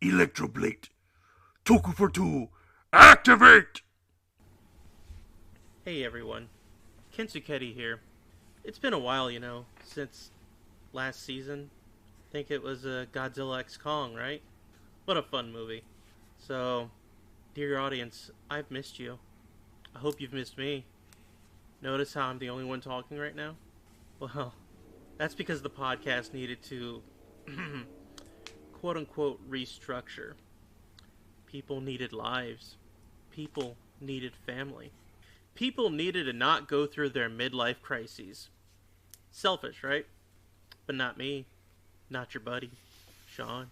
Electroblade. Toku For Two. Activate! Hey everyone, Kensuketi here. It's been a while, since last season. I think it was Godzilla x Kong, right? What a fun movie. So, dear audience, I've missed you. I hope you've missed me. Notice how I'm the only one talking right now? Well, that's because the podcast needed to, quote-unquote, restructure. People needed lives. People needed family. People needed to not go through their midlife crises. Selfish, right? But not me. Not your buddy, Sean.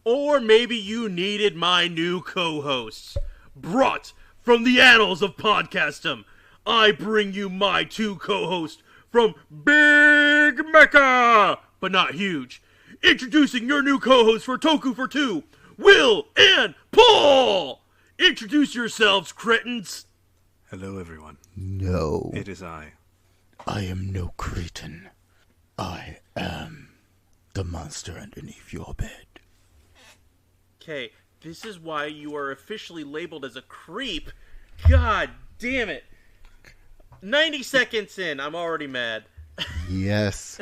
Or maybe you needed my new co-hosts. Brought from the annals of Podcastum, I bring you my two co-hosts from Big Mecha, but not huge. Introducing your new co-hosts for Toku For Two, Will and Paul! Introduce yourselves, cretins! Hello, everyone. No. It is I. I am no cretin. I am the monster underneath your bed. Okay, this is why you are officially labeled as a creep. God damn it. 90 seconds in, I'm already mad. Yes,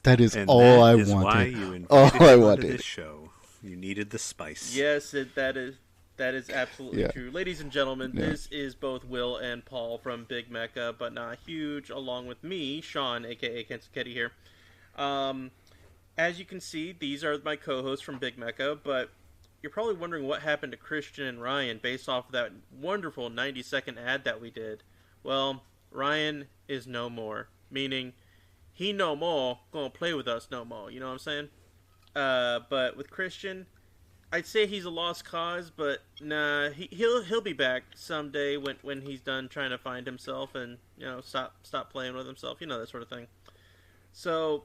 that is and all that I is wanted. Why you invited all I him onto wanted. this show. You needed the spice. Yes, that is absolutely Yeah. true. Ladies and gentlemen, Yeah. this is both Will and Paul from Big Mecha, but not huge, along with me, Sean, aka Kensuketi here. As you can see, these are my co-hosts from Big Mecha, but you're probably wondering what happened to Christian and Ryan based off of that wonderful 90-second ad that we did. Well, Ryan is no more, meaning he no more gonna play with us no more, you know what I'm saying? But with Christian, I'd say he's a lost cause, but nah, he'll be back someday when he's done trying to find himself and stop playing with himself, that sort of thing. So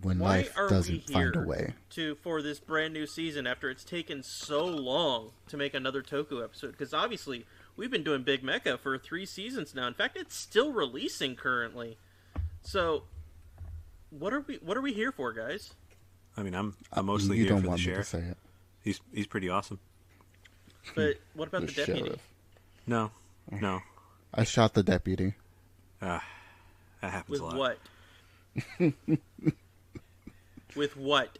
When why life are doesn't we find a here way. for this brand new season after it's taken so long to make another Toku episode? Because obviously we've been doing Big Mecha for 3 seasons now. In fact, it's still releasing currently. So what are we here for, guys? I mean, I'm mostly you here don't for the want me to sheriff. say it. He's pretty awesome. But what about The the deputy? sheriff. No. I shot the deputy. That happens With a lot. what? With what?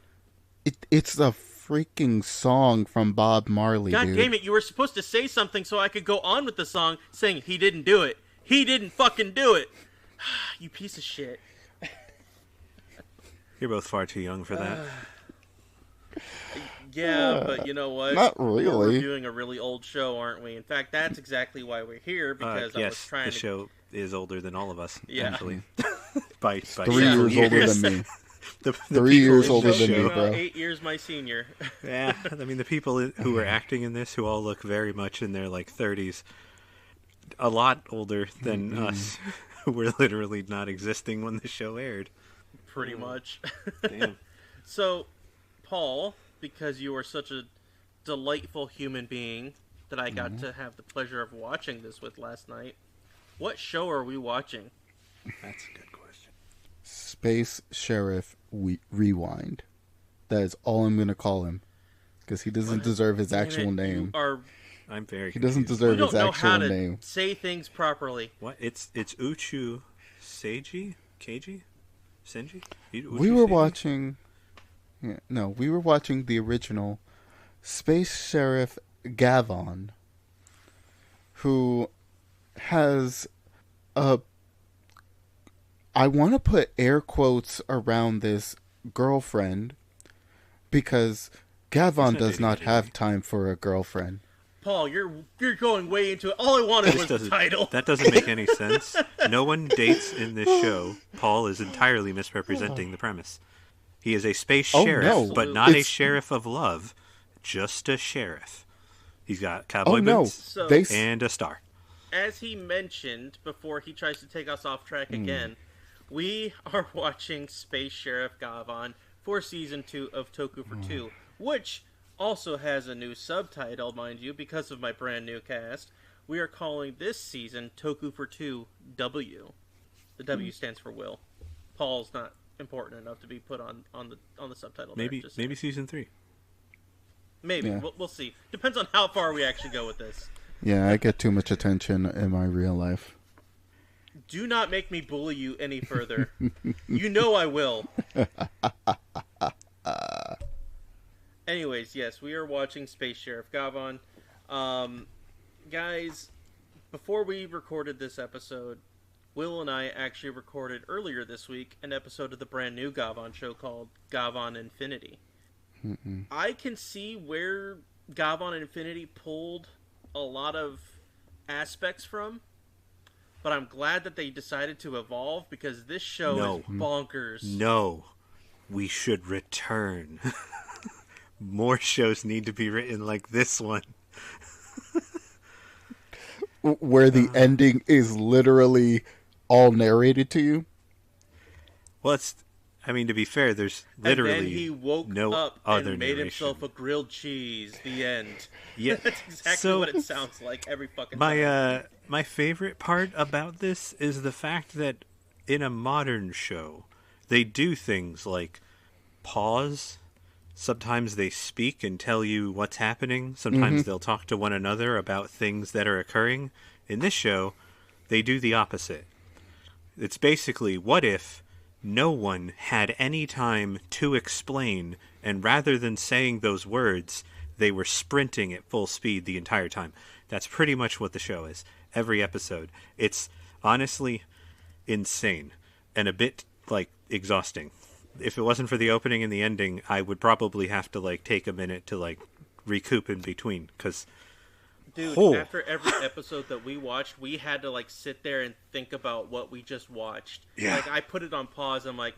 It's the freaking song from Bob Marley, God dude. damn it, you were supposed to say something so I could go on with the song saying he didn't do it. He didn't fucking do it. You piece of shit. You're both far too young for that. Yeah, but you know what? Not We're really. reviewing a really old show, aren't we? In fact, that's exactly why we're here, because I was Yes, trying the to... show is older than all of us, Yeah. actually. by 3 several years older than me. The 3 people years in older the than me, show- bro. 8 years my senior. Yeah, I mean, the people who are acting in this, who all look very much in their, 30s, a lot older than us, who were literally not existing when the show aired. Pretty much. Damn. So, Paul, because you are such a delightful human being that I got to have the pleasure of watching this with last night, what show are we watching? That's a good question. Space Sheriff Rewind. That is all I'm going to call him. Because he doesn't deserve his actual Damn it, name. You are... I'm very He doesn't confused. You deserve don't his know how actual to name. say things properly. What? It's Uchu Seiji? Keiji? Senji? We were watching... Yeah, no, we were watching the original Space Sheriff Gavan, who has a... I want to put air quotes around this girlfriend, because Gavan does not have time for a girlfriend. Paul, you're going way into it. All I wanted was the title. That doesn't make any sense. No one dates in this show. Paul is entirely misrepresenting the premise. He is a space sheriff, no. but not a It's- sheriff of love. Just a sheriff. He's got cowboy Oh no, boots So- and a star. As he mentioned before he tries to take us off track again, we are watching Space Sheriff Gavan for Season 2 of Toku For Two, which also has a new subtitle, mind you, because of my brand new cast. We are calling this season Toku For Two W. The W stands for Will. Paul's not important enough to be put on the subtitle. Maybe season 3. Maybe we'll see. Depends on how far we actually go with this. Yeah, I get too much attention in my real life. Do not make me bully you any further. You know I will. Anyways, yes, we are watching Space Sheriff Gavan. Guys, before we recorded this episode, Will and I actually recorded earlier this week an episode of the brand new Gavan show called Gavan Infinity. I can see where Gavan Infinity pulled a lot of aspects from, but I'm glad that they decided to evolve because this show is bonkers. No, we should return. More shows need to be written like this one. Where the ending is literally all narrated to you? Well, to be fair, there's literally and then he woke no up other and made narration. himself a grilled cheese. The end. Yeah, That's exactly what it sounds like every fucking time. My favorite part about this is the fact that in a modern show, they do things like pause. Sometimes they speak and tell you what's happening. Sometimes they'll talk to one another about things that are occurring. In this show, they do the opposite. It's basically, what if no one had any time to explain, and rather than saying those words, they were sprinting at full speed the entire time? That's pretty much what the show is. Every episode. It's honestly insane and a bit, exhausting. If it wasn't for the opening and the ending, I would probably have to, take a minute to, recoup in between, because... Dude, after every episode that we watched, we had to, sit there and think about what we just watched. Yeah. I put it on pause, I'm like,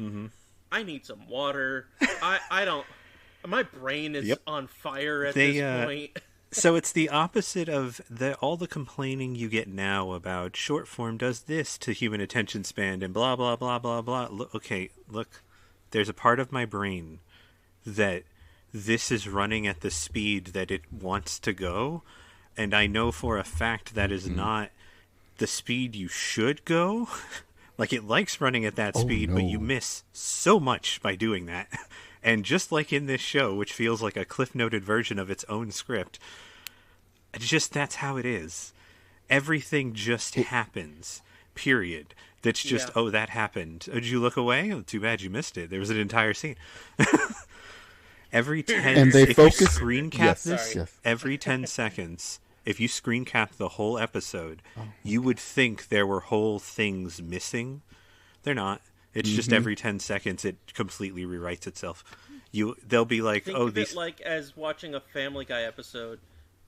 I need some water. I don't... My brain is on fire at this point. So it's the opposite of all the complaining you get now about short form does this to human attention span and blah, blah, blah, blah, blah. Look, there's a part of my brain that this is running at the speed that it wants to go, and I know for a fact that is not the speed you should go. It likes running at that speed, but you miss so much by doing that. And just like in this show, which feels like a cliff-noted version of its own script, that's how it is. Everything just happens, period. That's just, that happened. Oh, did you look away? Oh, too bad you missed it. There was an entire scene. Every 10 and they if focus, you screen cap this, every 10 seconds, if you screen cap the whole episode, you would think there were whole things missing. They're not. It's just every 10 seconds it completely rewrites itself. They'll be like, think of it like as watching a Family Guy episode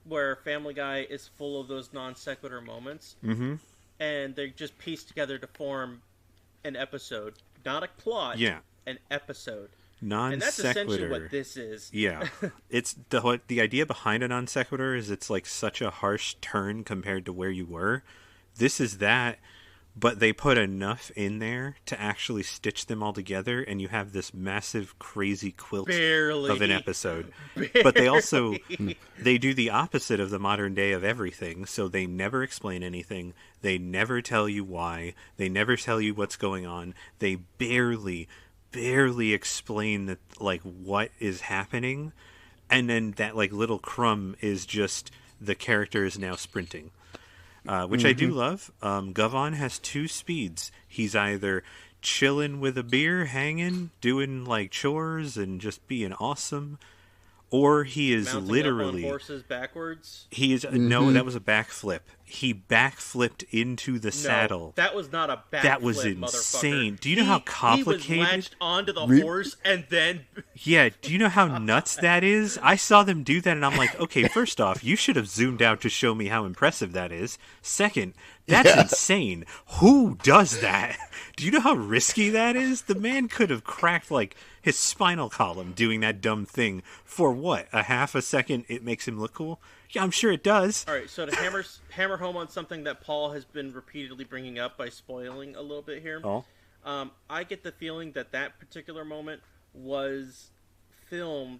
where Family Guy is full of those non sequitur moments. Mm-hmm. And they're just pieced together to form an episode. Not a plot. Yeah. An episode. Non-sequitur. And that's essentially what this is. Yeah. It's the idea behind a non sequitur is it's such a harsh turn compared to where you were. This is that, but they put enough in there to actually stitch them all together, and you have this massive, crazy quilt of an episode. But they do the opposite of the modern day of everything, so they never explain anything. They never tell you why. They never tell you what's going on. They barely explain what is happening, and then that little crumb is just the character is now sprinting. Which I do love. Gavan has 2 speeds. He's either chilling with a beer, hanging, doing chores, and just being awesome, or he is mounting literally up on horses backwards. He is no, that was a backflip. He backflipped into the saddle. That was not a backflip. That was insane. Do you know how complicated? He was latched onto the horse and then. Yeah, do you know how nuts that is? I saw them do that, and I'm like, okay, first off, you should have zoomed out to show me how impressive that is. Second, that's insane. Who does that? Do you know how risky that is? The man could have cracked his spinal column doing that dumb thing for what? A half a second? It makes him look cool. Yeah, I'm sure it does. All right, so to hammer home on something that Paul has been repeatedly bringing up by spoiling a little bit here, I get the feeling that particular moment was filmed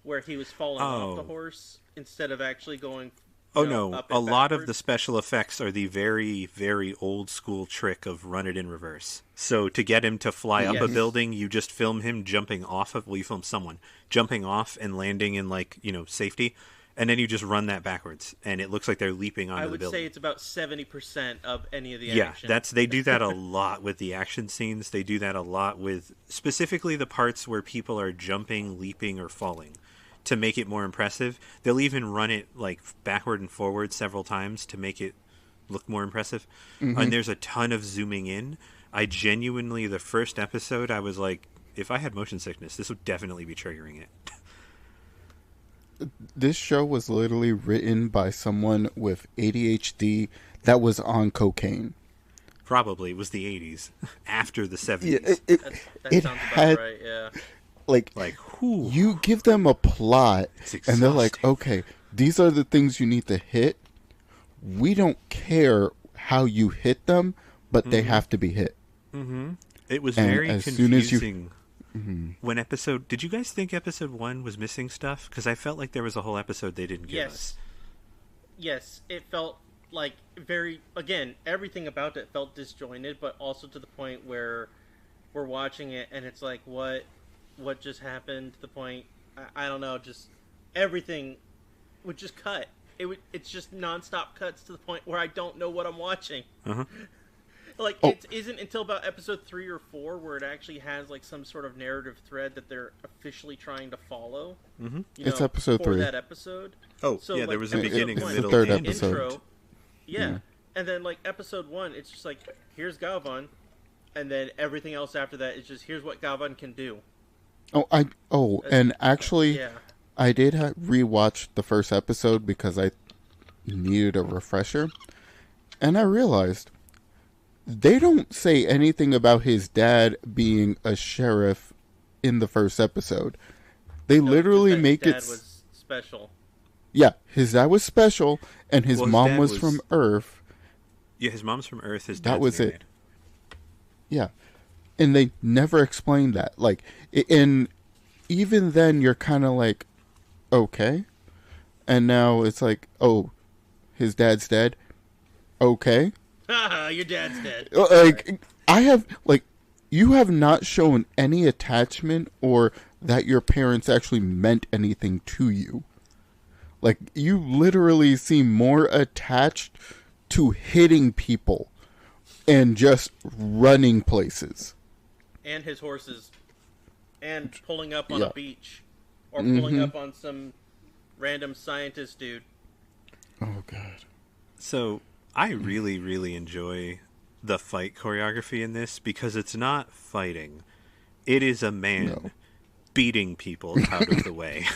where he was falling off the horse instead of actually going Oh no, up a and lot of the backwards. special effects are the very, very old school trick of run it in reverse. So to get him to fly up a Yes. building, you just film him jumping off of, well, you film someone jumping off and landing in like, safety, and then you just run that backwards, and it looks like they're leaping onto I the would building. say it's about 70% of any of the Yeah, action. they do that a lot with the action scenes. They do that a lot with specifically the parts where people are jumping, leaping, or falling. To make it more impressive, they'll even run it like backward and forward several times to make it look more impressive. And there's a ton of zooming in. I genuinely, the first episode, I was like, if I had motion sickness, this would definitely be triggering it. This show was literally written by someone with ADHD that was on cocaine. Probably it was the 80s, after the 70s. Yeah, That it sounds had- about right, yeah. like whew. you give them a plot It's and they're like, exhausting. okay, these are the things you need to hit. We don't care how you hit them, but they have to be hit. It was And very as soon as you- confusing. When did you guys think episode 1 was missing stuff? Because I felt like there was a whole episode they didn't give us. Yes, it felt like again, everything about it felt disjointed, but also to the point where we're watching it and it's like, what just happened, to the point, I don't know, just everything would just cut. It's just nonstop cuts to the point where I don't know what I'm watching. Uh-huh. Like, it isn't until about episode 3 or 4 where it actually has like some sort of narrative thread that they're officially trying to follow. It's episode for 3. that episode. Oh, So, yeah, like, there was a episode beginning, a one, middle, the third and episode. intro. Yeah. And then like episode 1, it's just like, here's Gavan, and then everything else after that is just, here's what Gavan can do. And actually, Yeah. I did rewatch the first episode because I needed a refresher, and I realized they don't say anything about his dad being a sheriff in the first episode. They literally His make dad it. was special. Yeah, his dad was special, and his Well, his mom dad was was- from Earth. Yeah, his mom's from Earth. His That dad's was married. it. Yeah, and they never explained that. Like, and even then, you're kind of like, okay, and now it's like, oh, his dad's dead. Okay, Haha, your dad's dead. like you have not shown any attachment or that your parents actually meant anything to you. Like, you literally seem more attached to hitting people and just running places. And his horses. And pulling up on Yeah. a beach. Or pulling up on some random scientist dude. Oh god. So I really, really enjoy the fight choreography in this because it's not fighting. It is a man beating people out of the way.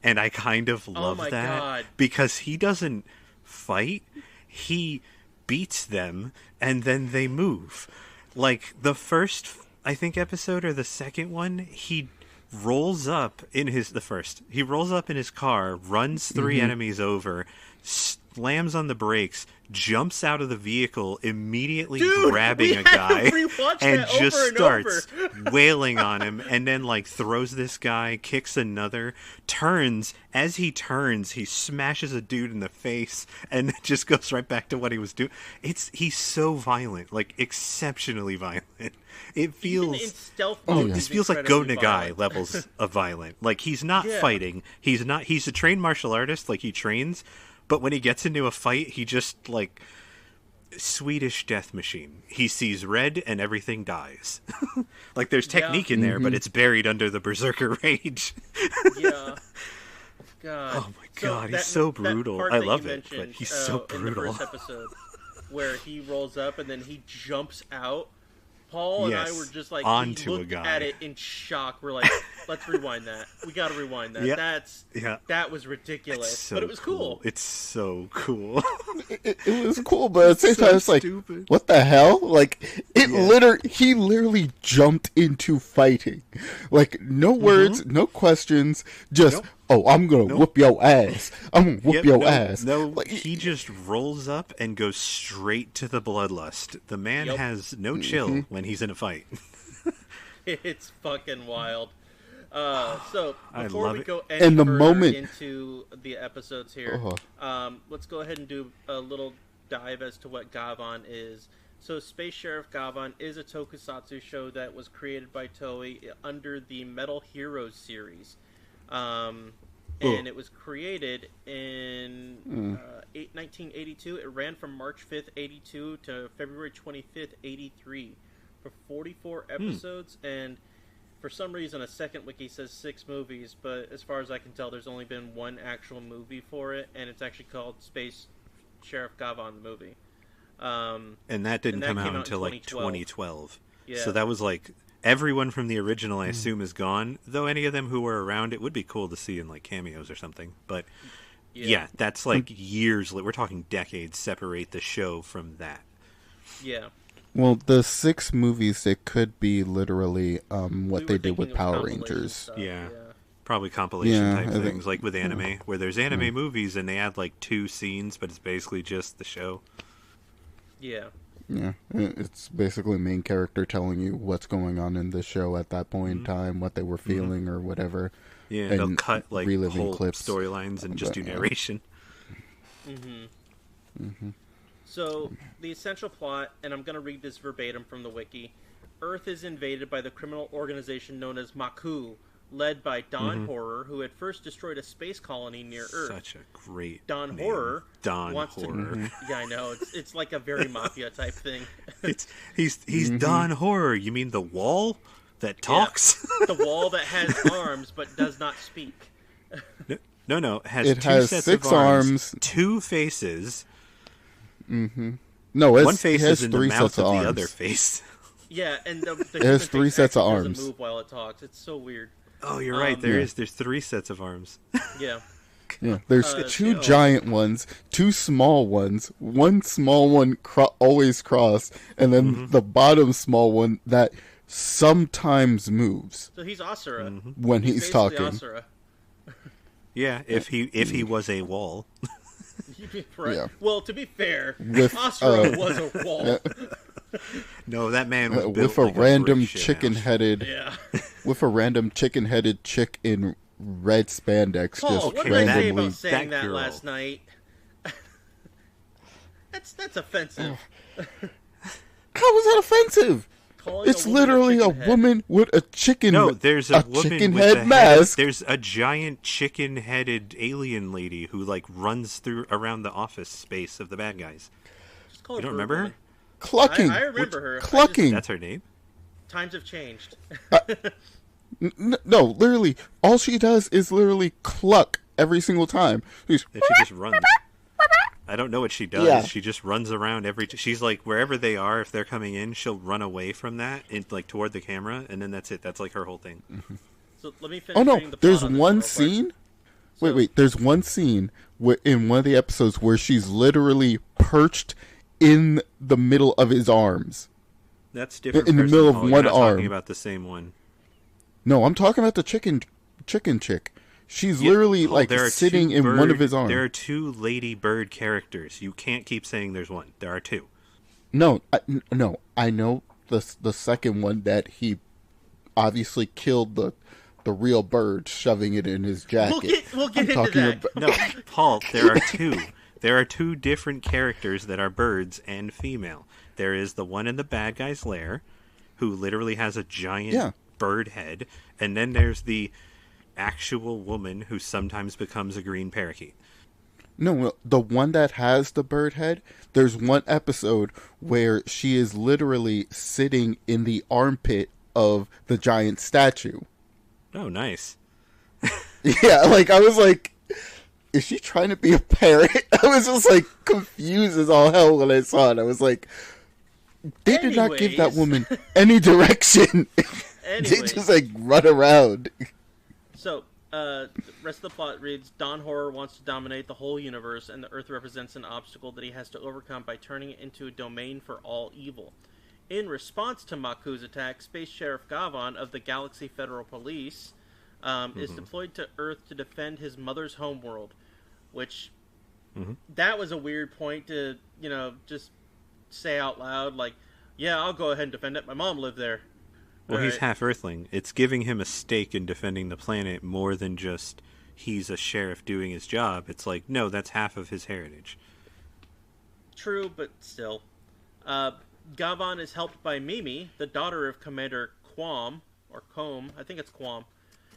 And I kind of love my that God. because he doesn't fight. He beats them and then they move. Like the first, I think, episode or the second one, he rolls up in he rolls up in his car, runs 3 enemies over, slams on the brakes, jumps out of the vehicle, immediately Dude, grabbing we a had to guy, rewatch and that just over and starts over. wailing on him, and then like throws this guy, kicks another, turns. As he turns, he smashes a dude in the face, and just goes right back to what he was doing. He's so violent, like exceptionally violent. It feels Even in stealth Oh, mode, yeah. this he's feels like Go incredibly Nagai violent. levels of violent. Like he's not Yeah. fighting. He's a trained martial artist, like he trains, but when he gets into a fight, he just like Swedish death machine. He sees red and everything dies. Like there's technique in there, but it's buried under the berserker rage. Yeah. God. Oh my God, he's so brutal. part I that you love it, but mentioned, he's so In the brutal. first episode, where he rolls up and then he jumps out. Paul and I Yes, were just like, onto we a looked guy. at it in shock. We're like, let's rewind that. We got to rewind that. Yeah. Yeah. That was ridiculous, It's so but it was cool. It's so cool. It was cool, but at the same So time, it's like, stupid. what the hell? Like, he literally jumped into fighting. Like, no words, no questions, just, Nope. oh, I'm gonna whoop your ass. I'm gonna whoop Yep, your no, ass. No, Like, he just rolls up and goes straight to the bloodlust. The man Yep. has no chill when he's in a fight. It's fucking wild. So I before love we it. go any And the further moment- into the episodes here, let's go ahead and do a little dive as to what Gavan is. So Space Sheriff Gavan is a tokusatsu show that was created by Toei under the Metal Heroes series. And it was created in 1982. It ran from March 5th, 82 to February 25th, 83 for 44 episodes. And for some reason, a second wiki says 6 movies, but as far as I can tell, there's only been one actual movie for it, and it's actually called Space Sheriff Gavan, the movie. And that didn't come out until like 2012. Yeah. So that was like everyone from the original, I assume, is gone. Though any of them who were around, it would be cool to see in like cameos or something. But yeah that's like years. We're talking decades separate the show from that. Yeah. Well, the 6 movies, it could be literally what they did with Power compilation Rangers. stuff, Yeah. Probably compilation type I think- things, like with anime, where there's anime movies and they add like 2 scenes, but it's basically just the show. Yeah. Yeah, it's basically main character telling you what's going on in the show at that point in time, what they were feeling or whatever. Yeah, And they'll cut like reliving whole clips. storylines and just do narration. So, the essential plot, and I'm going to read this verbatim from the wiki. Earth is invaded by the criminal organization known as Maku, led by Don Horror, who had first destroyed a space colony near Earth. Such a great Don name. Horror Don wants Horror. to... Yeah, I know. It's like a very mafia type thing. He's Don Horror. You mean the wall that talks? The wall that has arms but does not speak. No. It has It 2 has sets 6 of arms, arms. 2 faces. No, One face it has is in the 3 mouth sets of of the arms. other face. Yeah, and the It has human 3 face sets of actually arms. doesn't move while it talks. It's so weird. Oh, you're right. There's 3 sets of arms. Yeah. Yeah, there's 2 so- giant ones, 2 small ones, 1 small one always crossed, and then the bottom small one that sometimes moves So he's Asura. when he's basically talking. Asura. Yeah, if he was a wall. Right. Yeah. Well, to be fair, With, Asura was a wall. No, that man was built With a like random brick shithouse. chicken-headed, Yeah. with a random chicken-headed chick in red spandex, Paul, just what did I say randomly. about saying that that girl. last night? That's offensive. How is that offensive? Calling It's a woman literally a chicken head. woman with a chicken. No, there's a woman chicken with head a mask. There's a giant chicken-headed alien lady who like runs through around the office space of the bad guys. Just call You her don't remember her? Woman. Clucking. I remember her. Clucking. That's her name. Times have changed. No, literally, all she does is literally cluck every single time. She's, And she just runs. I don't know what she does. Yeah. She just runs around she's like wherever they are. If they're coming in, she'll run away from that and like toward the camera, and then that's it. That's like her whole thing. So let me finish oh no, reading the plot there's on this one real quick. scene. So- Wait, there's one scene in one of the episodes where she's literally perched in the middle of his arms. That's different. In the person, middle of Paul. You're one not arm. Talking about the same one. No, I'm talking about the chicken chick. She's Yeah, literally Paul, like there are sitting 2 in one of bird- his arms. There are 2 lady bird characters. You can't keep saying there's one. There are 2. No, I know the second one that he obviously killed the real bird, shoving it in his jacket. We'll get I'm into talking that. about- No, Paul, there are 2. There are 2 different characters that are birds and female. There is the one in the bad guy's lair, who literally has a giant bird head, and then there's the actual woman who sometimes becomes a green parakeet. No, the one that has the bird head, there's one episode where she is literally sitting in the armpit of the giant statue. Oh, nice. Yeah, like, I was like, is she trying to be a parrot? I was just, like, confused as all hell when I saw it. I was like, they did not give that Anyways. woman any direction. They Anyways. just, like, run around. So, the rest of the plot reads, Don Horror wants to dominate the whole universe, and the Earth represents an obstacle that he has to overcome by turning it into a domain for all evil. In response to Maku's attack, Space Sheriff Gavan of the Galaxy Federal Police is deployed to Earth to defend his mother's homeworld, which, that was a weird point to, just say out loud, like, yeah, I'll go ahead and defend it. My mom lived there. Well, he's Alright. half Earthling. It's giving him a stake in defending the planet more than just he's a sheriff doing his job. It's like, no, that's half of his heritage. True, but still. Uh, Gavan is helped by Mimi, the daughter of Commander Quam, or Combe, I think it's Quam,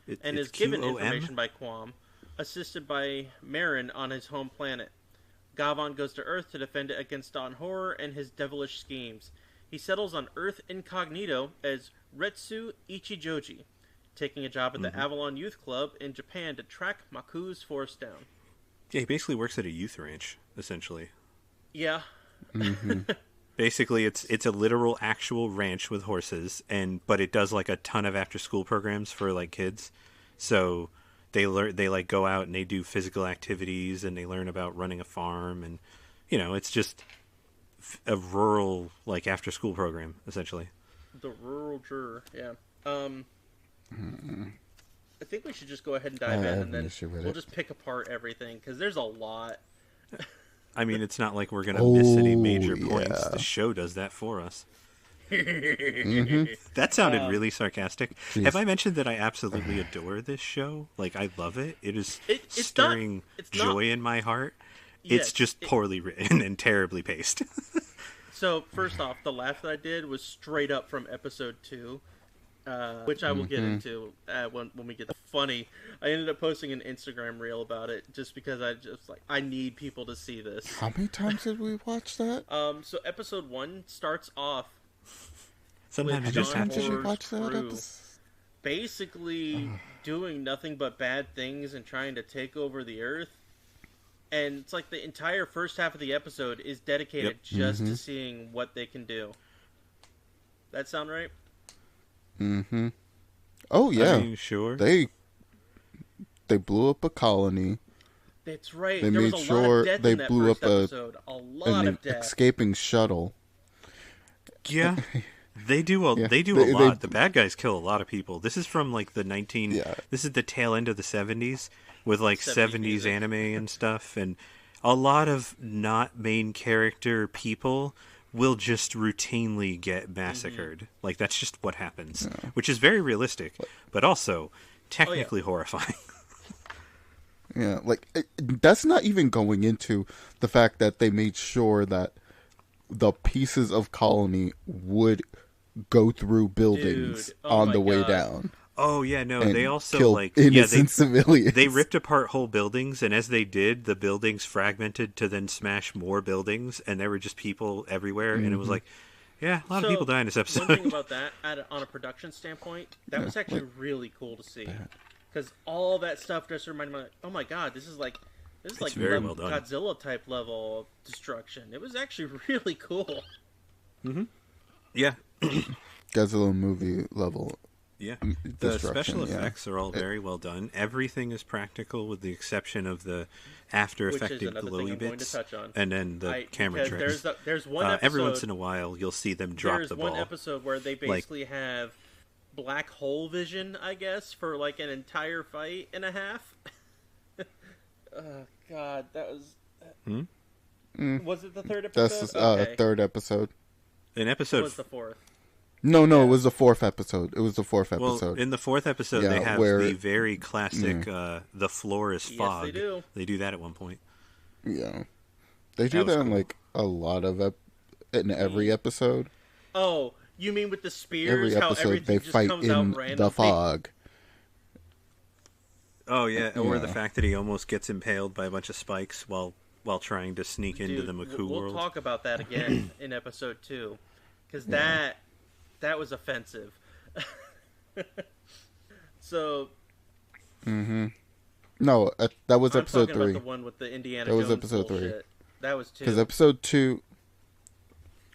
and It's is given QOM? information by Quam, assisted by Marin on his home planet. Gavan goes to Earth to defend it against Don Horror and his devilish schemes. He settles on Earth incognito as Retsu Ichijoji, taking a job at the Avalon Youth Club in Japan to track Maku's force down. Yeah, he basically works at a youth ranch, essentially. Yeah. Basically, it's a literal, actual ranch with horses, but it does like a ton of after-school programs for like kids. So they like go out and they do physical activities and they learn about running a farm, and it's just a rural like after-school program essentially. The rural juror, yeah. I think we should just go ahead and dive in, and then we'll just pick apart everything because there's a lot. I mean, it's not like we're gonna miss any major points. yeah. The show does that for us. That sounded really sarcastic. Geez. Have I mentioned that I absolutely adore this show? Like, I love it. It is It's stirring not- joy in my heart. Yes, It's just poorly written and terribly paced. So first off, the laugh that I did was straight up from episode 2, which I will get into when we get funny. I ended up posting an Instagram reel about it just because I need people to see this. How many times did we watch that? So episode 1 starts off Sometimes with it just John Did you happens. Horror's watch that crew episode? basically doing nothing but bad things and trying to take over the Earth. And it's like the entire first half of the episode is dedicated just to seeing what they can do. That sound right? Mm-hmm. Oh yeah, I mean, sure. they blew up a colony. That's right. They There was made a sure lot of death they in that blew first up episode. A lot an of death. escaping shuttle. Yeah. They do a Yeah, they do they- a they- lot. The bad guys kill a lot of people. This is from like the Yeah. This is the tail end of the 70s with like 70s 70s music. anime and stuff, and a lot of not main character people will just routinely get massacred. Like that's just what happens, which is very realistic, but also technically horrifying. Yeah, like that's not even going into the fact that they made sure that the pieces of colony would go through buildings Dude, oh on my the way God. down. Oh yeah, no, And they also killed like innocent civilians. they ripped apart whole buildings, and as they did, the buildings fragmented to then smash more buildings, and there were just people everywhere, and it was like, yeah, a lot of people die in this episode. One thing about that, on a production standpoint, that was actually really cool to see. Because all that stuff just reminded me, like, oh my god, this is like very well done. Godzilla type level destruction. It was actually really cool. Yeah, Godzilla movie level. yeah. The Destruction, special yeah. effects are all very well done. Everything is practical, with the exception of the after Which is affected another thing glowy I'm going to bits, touch on. and then the camera because tricks. there's one episode. Every once in a while, you'll see them drop There's the one ball. episode where they basically have black hole vision, I guess, for like an entire fight and a half. Oh god, that was. Was it the third episode? That's Okay. third episode. In It episode was the fourth. No, it was the fourth episode. It was the fourth episode. Well, in the fourth episode, Yeah, they have where- the very classic "the floor is Yes, fog." they do. They do that at one point. Yeah, they do That was that in cool. like a lot of in every episode. Oh, you mean with the spears? Every how episode everything they just fight comes in out randomly? the fog. Oh yeah, or the Yeah. fact that he almost gets impaled by a bunch of spikes while trying to sneak into Dude, the Maku we'll world. talk about that again in episode 2, because that was offensive. So No, that was I'm episode talking 3. about the one with the Indiana That was Jones episode 3. bullshit. That was 2. Because episode 2,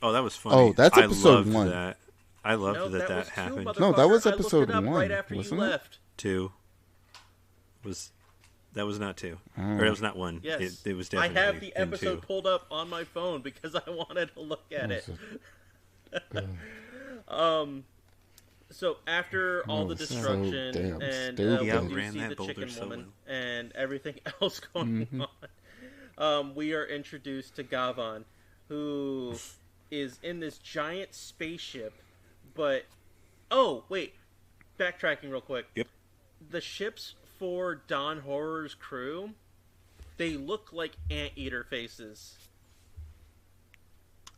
Oh, that was funny. Oh, that's I episode loved 1. That. I loved no, that was 2, happened. No, that was motherfucker. I looked episode it up 1, right after wasn't you it? left. 2 was that was not 2, or it was not 1. Yes, It was I definitely have the in episode 2. pulled up on my phone because I wanted to look at it. So after all the Oh, so destruction damn and stupid. we He do outran see that the boulder chicken so woman and everything else going on, we are introduced to Gavan, who is in this giant spaceship. But Oh, wait. Backtracking real quick. Yep. The ships for Dawn Horror's crew, they look like anteater faces.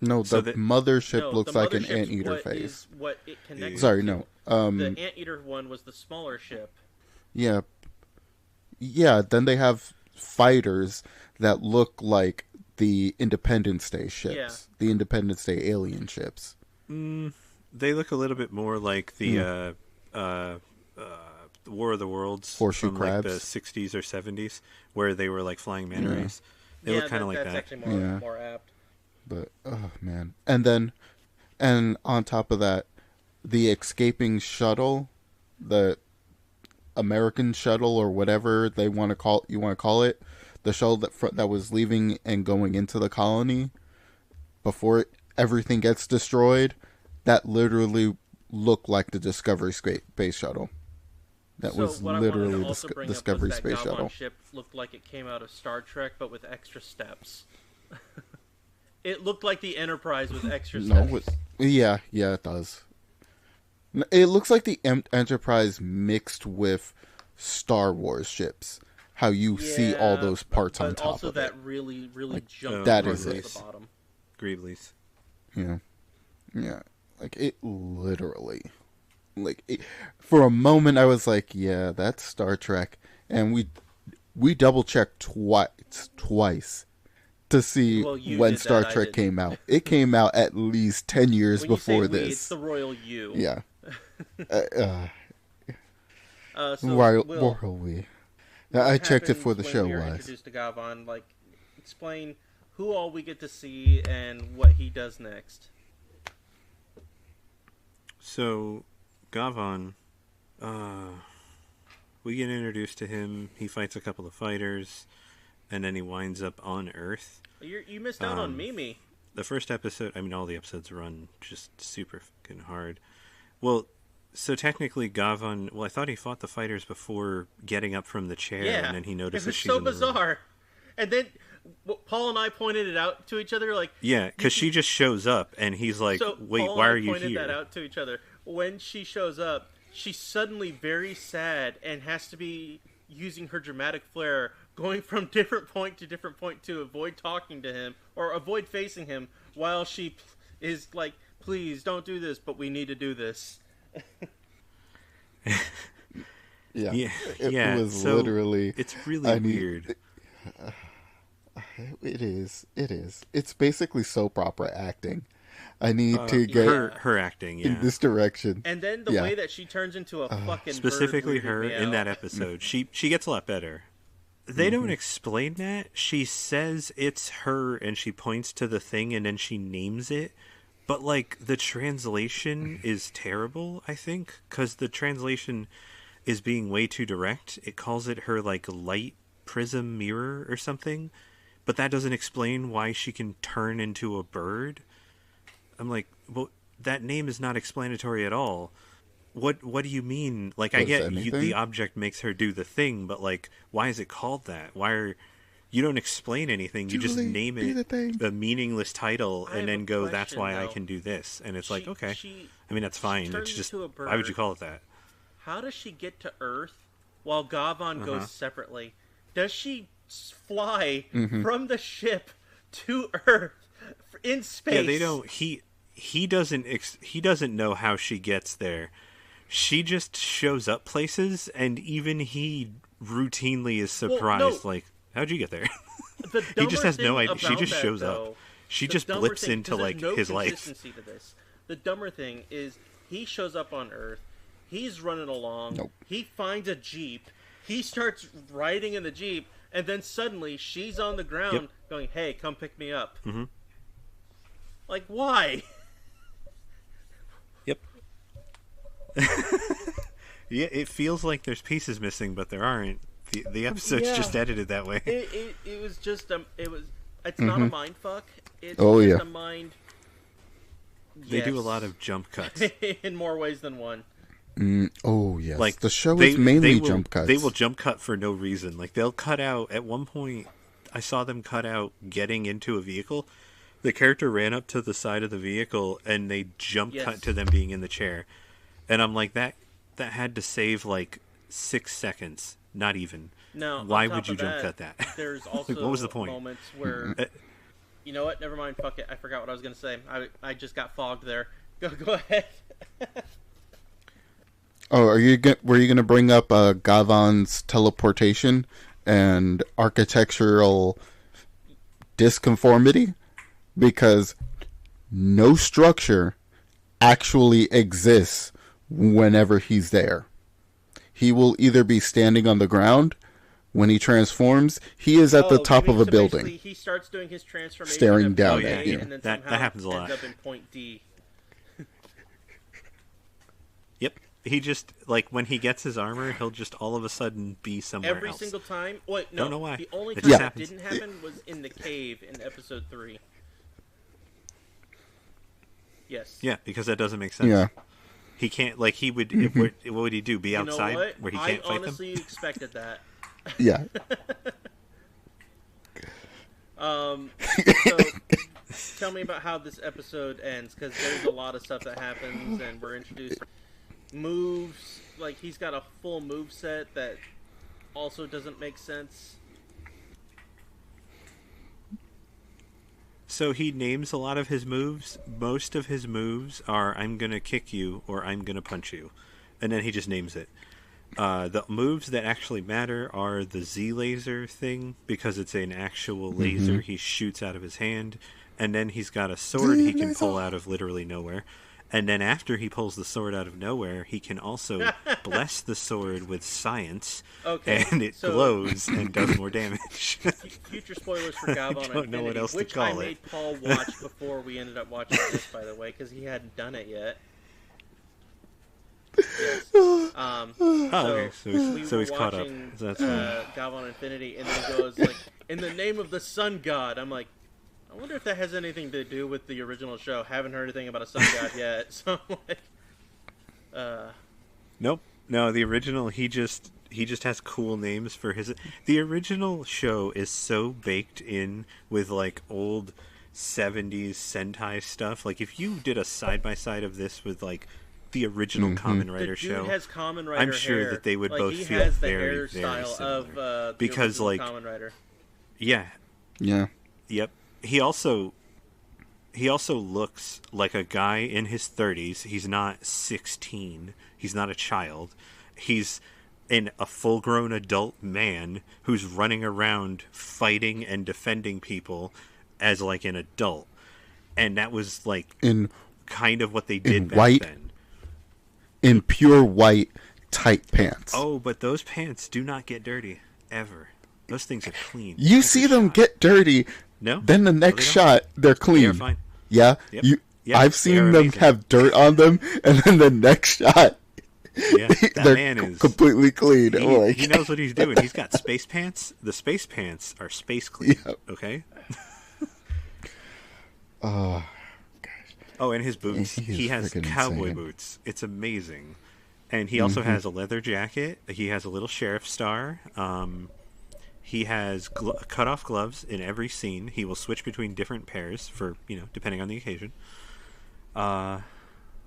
No, So the the- mothership No, looks the like an mothership's anteater what face. is what it connects Sorry, to. no. The anteater one was the smaller ship. Yeah. Yeah, then they have fighters that look like the Independence Day ships. Yeah. The Independence Day alien ships. They look a little bit more like the War of the Worlds Horseshoe from crabs. like the 60s or 70s, where they were like flying manta rays. They look kind of like that's that. actually more, Yeah. more apt. But, oh, man. And on top of that, the escaping shuttle, the American shuttle or whatever you want to call it, the shuttle that was leaving and going into the colony before everything gets destroyed, that literally looked like the Discovery Space Shuttle. That So was what I wanted to literally also the bring Discovery up was that Space Gavan Shuttle. ship looked like it came out of Star Trek, but with extra steps. It looked like the Enterprise with extra steps. Yeah, it does. It looks like the Enterprise mixed with Star Wars ships. How you see all those parts on but top also of that it. really jumped that part is at it. the bottom. Greeblies. Yeah. Like, it literally... for a moment, I was like, yeah, that's Star Trek. And we double-checked twice to see Well, you when did Star that, I Trek didn't. came out. It came out at least 10 years When you say before we, this. it's the royal you. Yeah. So, Royal Will, we. what I checked it happens for the when show we are wise. introduced to Gavan, like, explain who all we get to see and what he does next. So, Gavan, we get introduced to him. He fights a couple of fighters, and then he winds up on Earth. You missed out on Mimi. The first episode, I mean, all the episodes run just super fucking hard. Well, so technically Gavan, I thought he fought the fighters before getting up from the chair, Yeah, and then he notices it's she's so in the room. bizarre. And then Paul and I pointed it out to each other, like, Yeah, because she just shows up, and he's like, so wait, Paul why and are I you pointed here? that out to each other. When she shows up, she's suddenly very sad and has to be using her dramatic flair, going from different point to avoid talking to him or avoid facing him, while she is like, please don't do this, but we need to do this. Yeah. Yeah, It was so literally... it's really weird. It is. It's basically soap opera acting. I need to get her acting, yeah. in this direction. And then the way that she turns into a fucking Specifically bird her weirded me in out. that episode, she gets a lot better. They don't explain that. She says it's her, and she points to the thing, and then she names it. But, like, the translation is terrible, I think, because the translation is being way too direct. It calls it her, like, light prism mirror or something, but that doesn't explain why she can turn into a bird. I'm like, well, that name is not explanatory at all. What do you mean? Like, I get the object makes her do the thing, but, like, why is it called that? You don't explain anything. You just name it the meaningless title and then go, that's why I can do this. And it's like, okay. I mean, that's fine. It's just, why would you call it that? How does she get to Earth while Gavan goes separately? Does she fly from the ship to Earth in space? Yeah, they don't. He doesn't know how she gets there. She just shows up places, and even he routinely is surprised. Like, how'd you get there? He just has no idea. She just shows up. She just blips into like his life. To this. The dumber thing is he shows up on Earth. He's running along. Nope. He finds a Jeep. He starts riding in the Jeep, and then suddenly she's on the ground going, "Hey, come pick me up." Mm-hmm. Like, why? Yep. Yeah, it feels like there's pieces missing, but there aren't. The episode's just edited that way. It was just it's not a mind fuck. It's just a mind. They do a lot of jump cuts in more ways than one. Oh yes, like the show is mainly jump cuts. They will jump cut for no reason. Like they'll cut out at one point. I saw them cut out getting into a vehicle. The character ran up to the side of the vehicle and they jump cut to them being in the chair. And I'm like, that had to save like 6 seconds, not even. Now, Why on top would you of jump that, cut that? There's also Like, what was the point? moments where, you know what? Never mind. Fuck it. I forgot what I was gonna say. I just got fogged there. Go ahead. Oh, were you going to bring up Gavan's teleportation and architectural disconformity? Because no structure actually exists whenever he's there. He will either be standing on the ground when he transforms. He is at the top of a so building. He starts doing his transformation Staring at down point at A, you. and then That somehow happens a lot. ends up in point D. Yep. He just, like, when he gets his armor, he'll just all of a sudden be somewhere Every else. single time. Wait, no. Don't know why. The only It time just that happens. didn't happen was in the cave in episode 3. Yes. Yeah, because that doesn't make sense. Yeah. He can't, like, he would, what would he do? Be You outside know what? where he can't I fight honestly them? expected that. Yeah. So tell me about how this episode ends, because there's a lot of stuff that happens, and we're introduced moves. Like, he's got a full move set that also doesn't make sense. So he names a lot of his moves. Most of his moves are I'm going to kick you or I'm going to punch you. And then he just names it. The moves that actually matter are the Z laser thing, because it's an actual laser he shoots out of his hand. And then he's got a sword he can pull out of literally nowhere. And then after he pulls the sword out of nowhere, he can also bless the sword with science, and it glows and does more damage. Future spoilers for Gavan I don't know what Infinity, else to which call I it. made Paul watch before we ended up watching this, by the way, because he hadn't done it yet. Yes. Okay, so he's caught up. Watching, So that's fine. Gavan Infinity, and then he goes like, "In the name of the Sun God." I'm like, I wonder if that has anything to do with the original show. Haven't heard anything about a Sun God yet, so I'm like, Nope. No, the original, he just has cool names for his. The original show is so baked in with like old 70s Sentai stuff. Like if you did a side by side of this with like the original Kamen Rider the dude show, has Kamen Rider I'm sure hair. that they would like, both he feel has the very, very hairstyle similar. of the Because original like, Kamen Rider. yeah, Yeah. yep. He also looks like a guy in his 30s. He's not 16. He's not a child. He's a full-grown adult man who's running around fighting and defending people as like an adult. And that was like kind of what they did back white, then. In pure white tight pants. Oh, but those pants do not get dirty ever. Those things are clean. You see them get dirty. No. Then the next shot, they're clean. They are fine. Yeah. Yep. I've they seen are them amazing. have dirt on them, and then the next shot, Yeah, that they're man is completely clean. He knows what he's doing. He's got space pants. The space pants are space clean. Yep. Okay. Oh, Oh, and his boots. He has cowboy insane. boots. It's amazing. And he also has a leather jacket. He has a little sheriff star. He has cut-off gloves in every scene. He will switch between different pairs for, depending on the occasion. Yeah.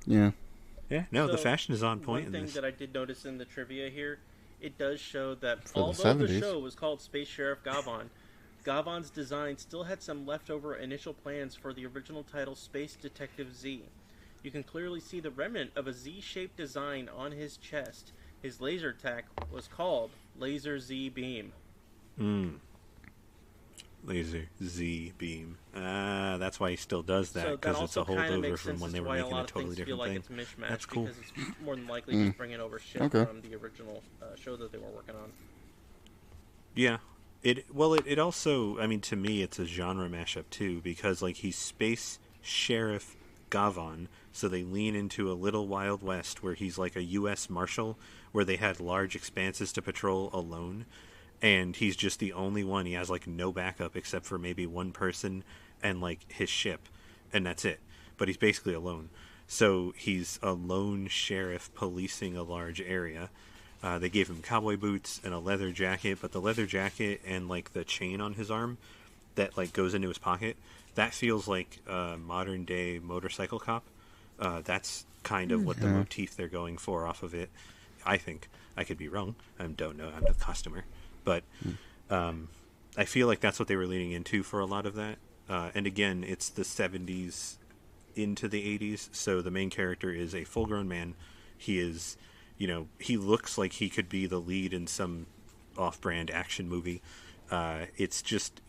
Yeah, no, the So, fashion is on point One in thing this. that I did notice in the trivia here, it does show that For the although the 70s. show was called Space Sheriff Gavan, Gavan's design still had some leftover initial plans for the original title Space Detective Z. You can clearly see the remnant of a Z-shaped design on his chest. His laser attack was called Laser Z Beam. Laser Z beam. That's why he still does that, So that because it's a also kind of holdover makes from sense when as they to were why a making lot a of totally things feel different like thing. it's mishmashed, That's cool. because it's more than likely just bringing over shit Okay. from the original show that they were working on. Yeah. It also, I mean, to me, it's a genre mashup too, because like he's Space Sheriff Gavan, so they lean into a little Wild West where he's like a U.S. Marshal, where they had large expanses to patrol alone, and he's just the only one. He has like no backup except for maybe one person and like his ship, and that's it. But he's basically alone. So he's a lone sheriff policing a large area. They gave him cowboy boots and a leather jacket, but the leather jacket and like the chain on his arm that like goes into his pocket, that feels like a modern day motorcycle cop. That's kind of what the motif they're going for off of it. I think. I could be wrong. I don't know. I'm the customer. But I feel like that's what they were leaning into for a lot of that. And again, it's the 70s into the 80s, so the main character is a full-grown man. He is, he looks like he could be the lead in some off-brand action movie. It's just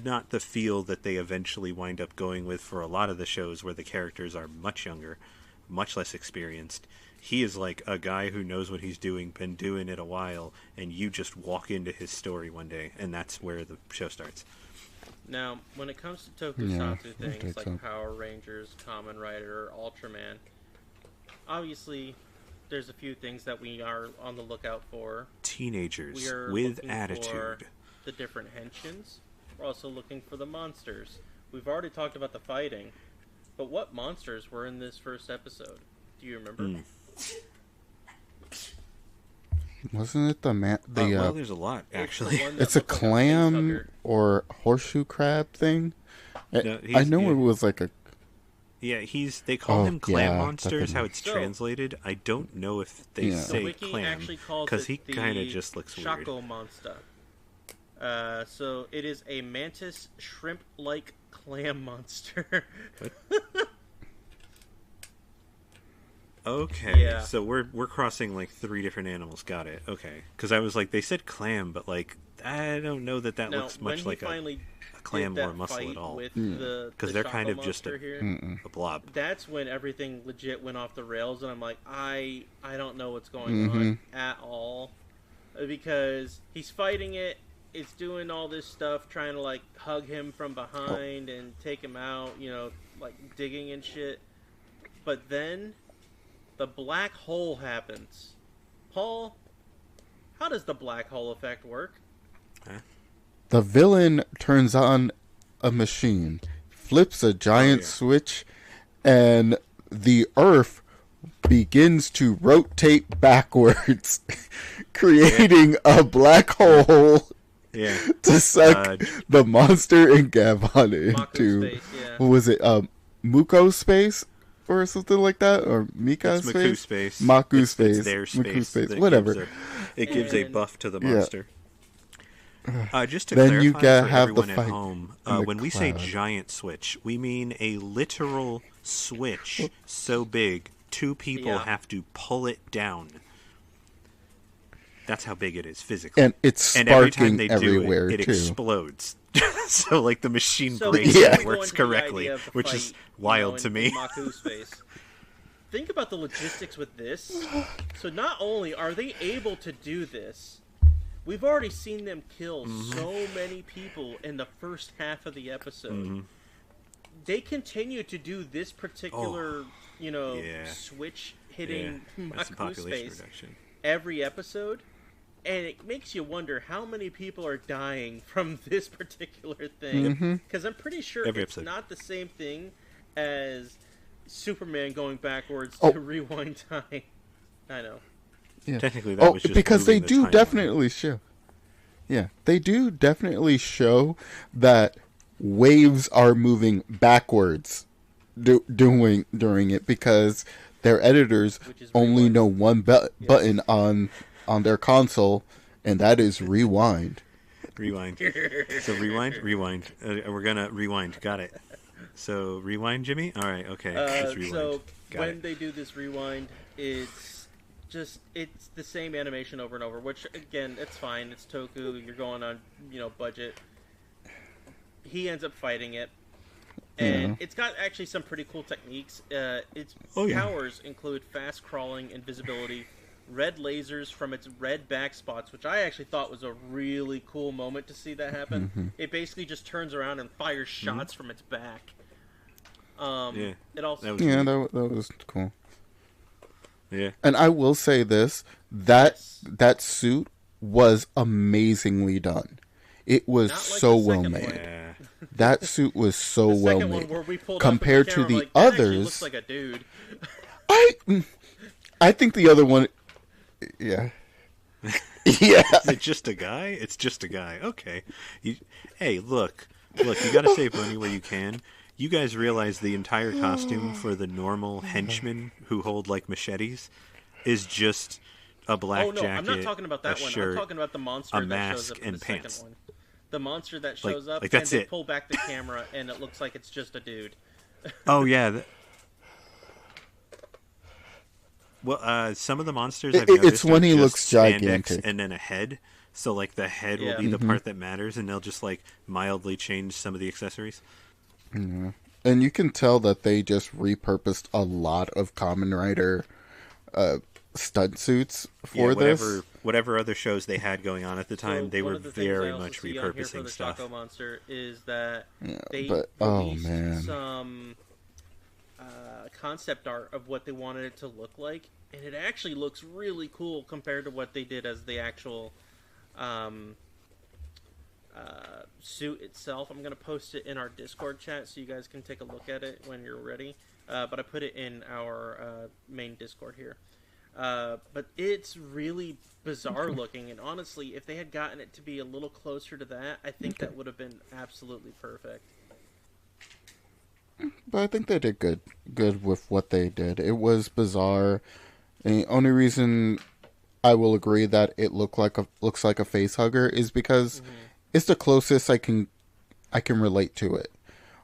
not the feel that they eventually wind up going with for a lot of the shows where the characters are much younger, much less experienced. He is like a guy who knows what he's doing, been doing it a while, and you just walk into his story one day, and that's where the show starts. Now, when it comes to tokusatsu things like Power Rangers, Kamen Rider, Ultraman, obviously there's a few things that we are on the lookout for. Teenagers with attitude. For the different henshins. We're also looking for the monsters. We've already talked about the fighting, but what monsters were in this first episode? Do you remember? Wasn't it well, there's a lot, actually. It's a clam or horseshoe crab thing. No, I know it was like a... Yeah, they call him clam monsters, how it's translated. I don't know if they say clam, because he kind of just looks weird. Shako monster. So it is a mantis shrimp-like clam monster. Okay, so we're crossing like 3 different animals. Got it. Okay, because I was like, they said clam, but like I don't know that looks much like a clam or a mussel at all. Because they're kind of just a blob. That's when everything legit went off the rails, and I'm like, I don't know what's going on at all, because he's fighting it. It's doing all this stuff, trying to like hug him from behind and take him out, like digging and shit. But then the black hole happens. Paul, how does the black hole effect work? The villain turns on a machine, flips a giant switch, and the Earth begins to rotate backwards, creating a black hole to suck the monster in Gavan into... Space, what was it? Muko space? Or something like that? Or Mika it's space? Maku space. Maku space. It's their space. Maku space. Whatever. It gives a buff to the monster. Just to then clarify you for have everyone the at fight home, when we say giant switch, we mean a literal switch so big 2 people have to pull it down. That's how big it is physically. And it's sparking every time they everywhere, do it, too. explodes. So, like, the machine breaks and it works correctly, which is wild to me. Maku space. Think about the logistics with this. So not only are they able to do this, we've already seen them kill so many people in the first half of the episode. They continue to do this particular, switch hitting Maku space every episode. And it makes you wonder how many people are dying from this particular thing. Because I'm pretty sure it's not the same thing as Superman going backwards to rewind time. I know. Yeah. Technically, that was just because they do timeline. definitely show. Yeah, they do definitely show that waves are moving backwards during it, because their editors only know one button on their console, and that is rewind. Rewind. So rewind. We're gonna rewind. Got it. So rewind, Jimmy. All right. Okay. Just rewind. So when they do this rewind, it's the same animation over and over. Which again, it's fine. It's Toku. You're going on budget. He ends up fighting it, and it's got actually some pretty cool techniques. Its powers include fast crawling, invisibility, red lasers from its red back spots, which I actually thought was a really cool moment to see that happen. It basically just turns around and fires shots from its back. It also that was cool. Yeah, and I will say this: that suit was amazingly done. It was so well made. Yeah. That suit was so well made compared to the like, others. Looks like a dude. I think the other one. Yeah. Yeah. Is it just a guy? It's just a guy. Okay. Hey, look. You got to save money where you can. You guys realize the entire costume for the normal henchmen who hold like machetes is just a black Oh no, I'm not jacket, talking about a that one. I'm shirt, talking about the a monster that shows mask, up in and the second pants. one. The monster that Like, shows up like and that's they it. pull back the camera and it looks like it's just a dude. Oh yeah. Well, some of the monsters I've noticed It's when are he just looks spandex gigantic. and then a head. So like the head will Yeah. be the part that matters, and they'll just like mildly change some of the accessories. Yeah. And you can tell that they just repurposed a lot of Kamen Rider stunt suits for this. Whatever other shows they had going on at the time, So they one were of the things I very also much see on here for repurposing the stuff. Shaco monster is that they but oh released man, some concept art of what they wanted it to look like, and it actually looks really cool compared to what they did as the actual suit itself. I'm going to post it in our Discord chat so you guys can take a look at it when you're ready. But I put it in our main Discord here. But it's really bizarre looking, and honestly, if they had gotten it to be a little closer to that, I think that would have been absolutely perfect. but I think they did good with what they did. It was bizarre. And the only reason I will agree that it looks like a face hugger is because it's the closest I can relate to it.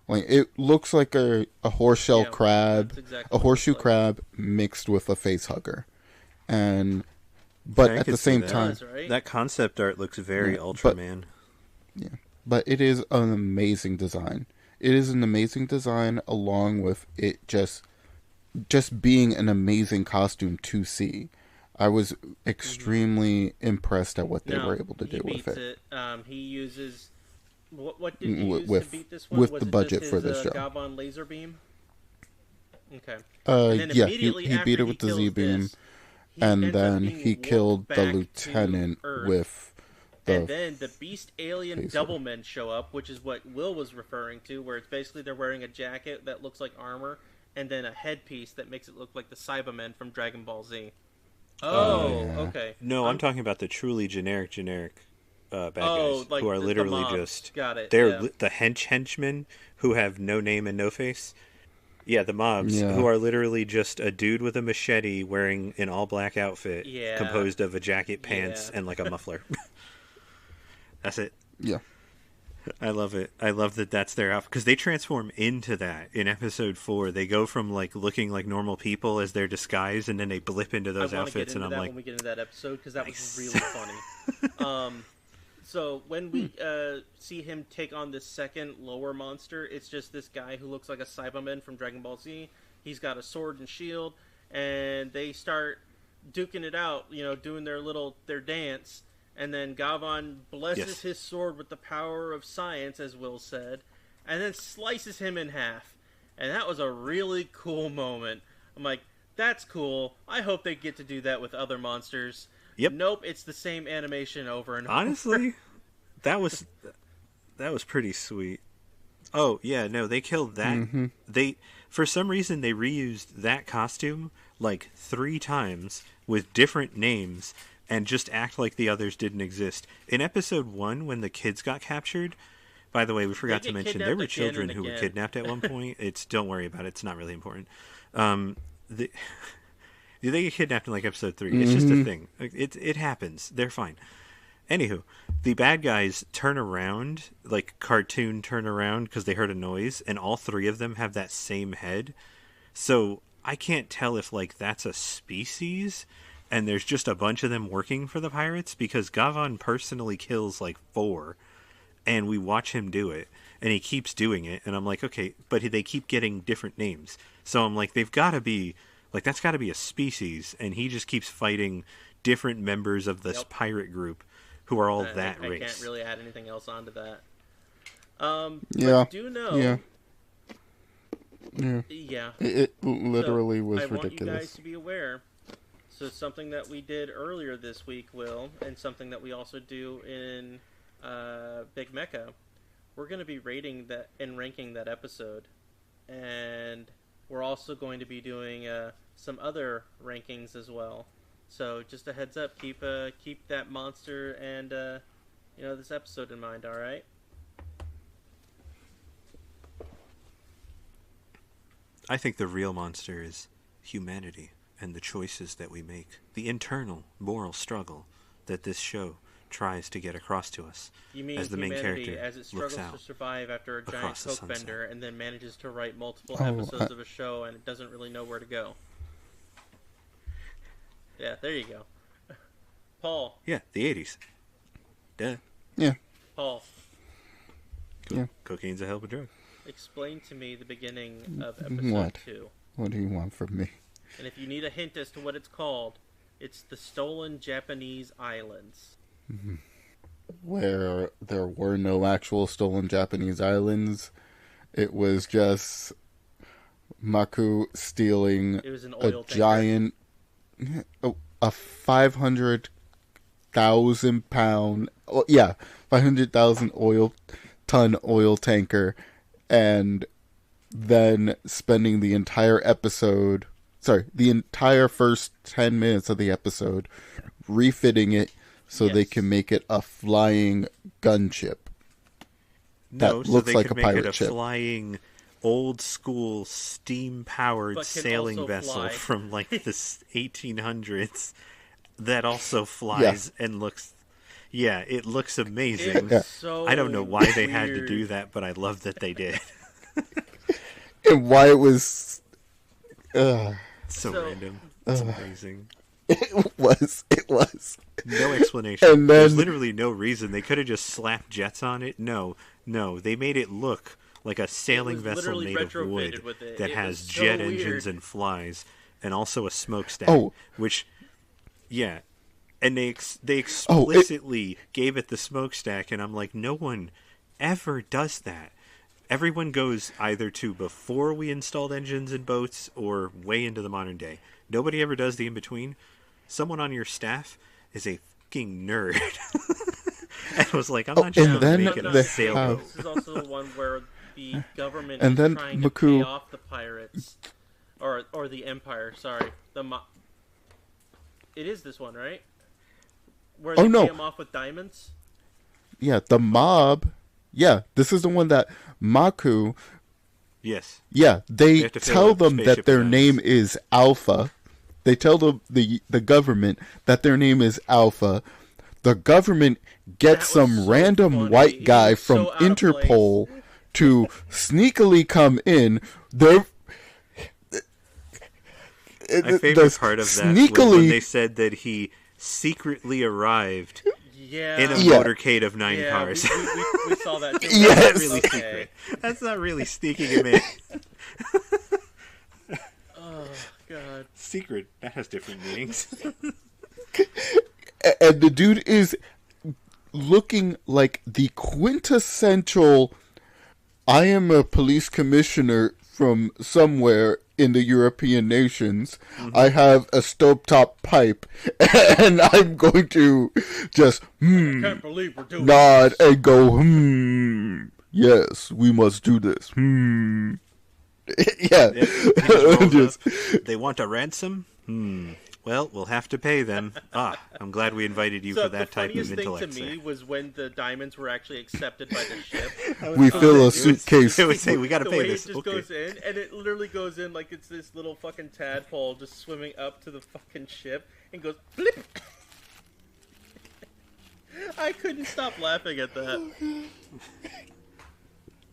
Like it looks like a horseshell crab, exactly a horseshoe like. crab mixed with a face hugger, but I at could the see same that. time, Right? That concept art looks very Yeah, Ultraman. but it is an amazing design. It is an amazing design, along with it just being an amazing costume to see. I was extremely impressed at what they were able to do with it. He uses what did he use With to beat this one? with Was the it budget just for his, this show. Gavan laser beam. Okay. And then Yeah, immediately he after beat it he with the kills Z-beam, this, he and ends up then being he warped killed the back lieutenant to Earth. with And then the Beast Alien phaser. Doublemen show up, which is what Will was referring to, where it's basically they're wearing a jacket that looks like armor, and then a headpiece that makes it look like the Cybermen from Dragon Ball Z. Oh, yeah. okay. No, I'm talking about the truly generic bad guys like who are the literally mobs. just Got it. they're Yeah. the henchmen who have no name and no face. Yeah, the mobs Yeah. who are literally just a dude with a machete wearing an all black outfit Yeah. composed of a jacket, pants, Yeah. and like a muffler. That's it. Yeah. I love it. I love that that's their outfit because they transform into that in episode 4. They go from like looking like normal people as their disguise, and then they blip into those I want to get outfits, into and I'm that like, when we get into that episode because that nice. was really funny. So when we see him take on this second lower monster, it's just this guy who looks like a Cyberman from Dragon Ball Z. He's got a sword and shield, and they start duking it out, doing their dance. And then Gavan blesses his sword with the power of science, as Will said, and then slices him in half. And that was a really cool moment. I'm like, that's cool. I hope they get to do that with other monsters. Yep. Nope, it's the same animation over and over. honestly, that was pretty sweet. Oh yeah, no, they killed that. Mm-hmm. They for some reason they reused that costume like 3 times with different names and just act like the others didn't exist. In episode 1, when the kids got captured, by the way, we forgot to mention there were children who were kidnapped at one point. Don't worry about it; it's not really important. They get kidnapped in like episode 3. It's just a thing. It happens. They're fine. Anywho, the bad guys turn around, like cartoon turn around, because they heard a noise, and all 3 of them have that same head. So I can't tell if like that's a species, and there's just a bunch of them working for the pirates, because Gavan personally kills like 4, and we watch him do it, and he keeps doing it, and I'm like, okay, but they keep getting different names. So I'm like, they've got to be, like, that's got to be a species, and he just keeps fighting different members of this pirate group who are all that race. I can't really add anything else onto that. Yeah. I do know. Yeah. Yeah. It literally was I want you ridiculous. guys to be aware. So something that we did earlier this week, Will, and something that we also do in Big Mecha, we're going to be rating that and ranking that episode, and we're also going to be doing some other rankings as well. So just a heads up, keep that monster and this episode in mind. All right. I think the real monster is humanity and the choices that we make. The internal moral struggle that this show tries to get across to us. You mean as the main humanity character as it struggles to survive after a giant across the coke sunset. bender and then manages to write multiple episodes of a show and it doesn't really know where to go. Yeah, there you go. Paul. Yeah, the 80s. Duh. Yeah. Paul. Yeah. Cocaine's a hell of a drug. Explain to me the beginning of episode 2. What do you want from me? And if you need a hint as to what it's called, it's the Stolen Japanese Islands. Where there were no actual stolen Japanese islands. It was just Maku stealing It was an oil tanker. giant, a 500,000 pound, 500,000 ton oil tanker, and then spending the entire first 10 minutes of the episode refitting it so they can make it a flying gunship. No, That so looks they like could a make pirate it a ship. flying, old-school, steam-powered But can sailing also vessel fly. from, like, the 1800s that also flies and looks... Yeah, it looks amazing. It's so I don't know why they had to weird. do that, but I love that they did. And why it was... So So- random. It's amazing. It was. No explanation. And then- There's literally no reason. They could have just slapped jets on it. No. They made it look like a sailing was vessel literally made of retrofitted wood with it. that It has was so jet weird. engines and flies, and also a smokestack. Oh. Which, yeah. And they explicitly gave it the smokestack, and I'm like, no one ever does that. Everyone goes either to before we installed engines and boats or way into the modern day. Nobody ever does the in-between. Someone on your staff is a fucking nerd. And was like, I'm not just and going to then make it a they sailboat. have- This is also the one where the government And is then trying to Maku- pay off the pirates. Or the Empire, sorry. It is this one, right? Where they no. pay them off with diamonds? Yeah, the mob. Yeah, this is the one that Maku... Yes. Yeah, they have to fill tell the them that spaceship their with name diamonds. is Alpha. They tell the government that their name is Alpha. The government gets That was some so random funny. white It guy was from so out of Interpol to sneakily come in. They're My favorite part of that was when they said that he secretly arrived Yeah. in a Yeah. motorcade of 9 Yeah, cars. we saw that too. Yes. That's not really Okay. secret. That's not really sneaking him in. Oh, God. Secret. That has different meanings. and the dude is looking like the quintessential I am a police commissioner from somewhere in the European nations. I have a stovetop pipe and I'm going to just Can't believe we're doing nod this. and go yes, we must do this. Yeah. Just- They want a ransom? Well, we'll have to pay them. I'm glad we invited you So for that the type of funniest intellect. thing to me sir. was when the diamonds were actually accepted by the ship. we fill a suitcase. It would say, we got to The pay way this. it just Okay. goes in, and it literally goes in like it's this little fucking tadpole just swimming up to the fucking ship and goes flip. I couldn't stop laughing at that.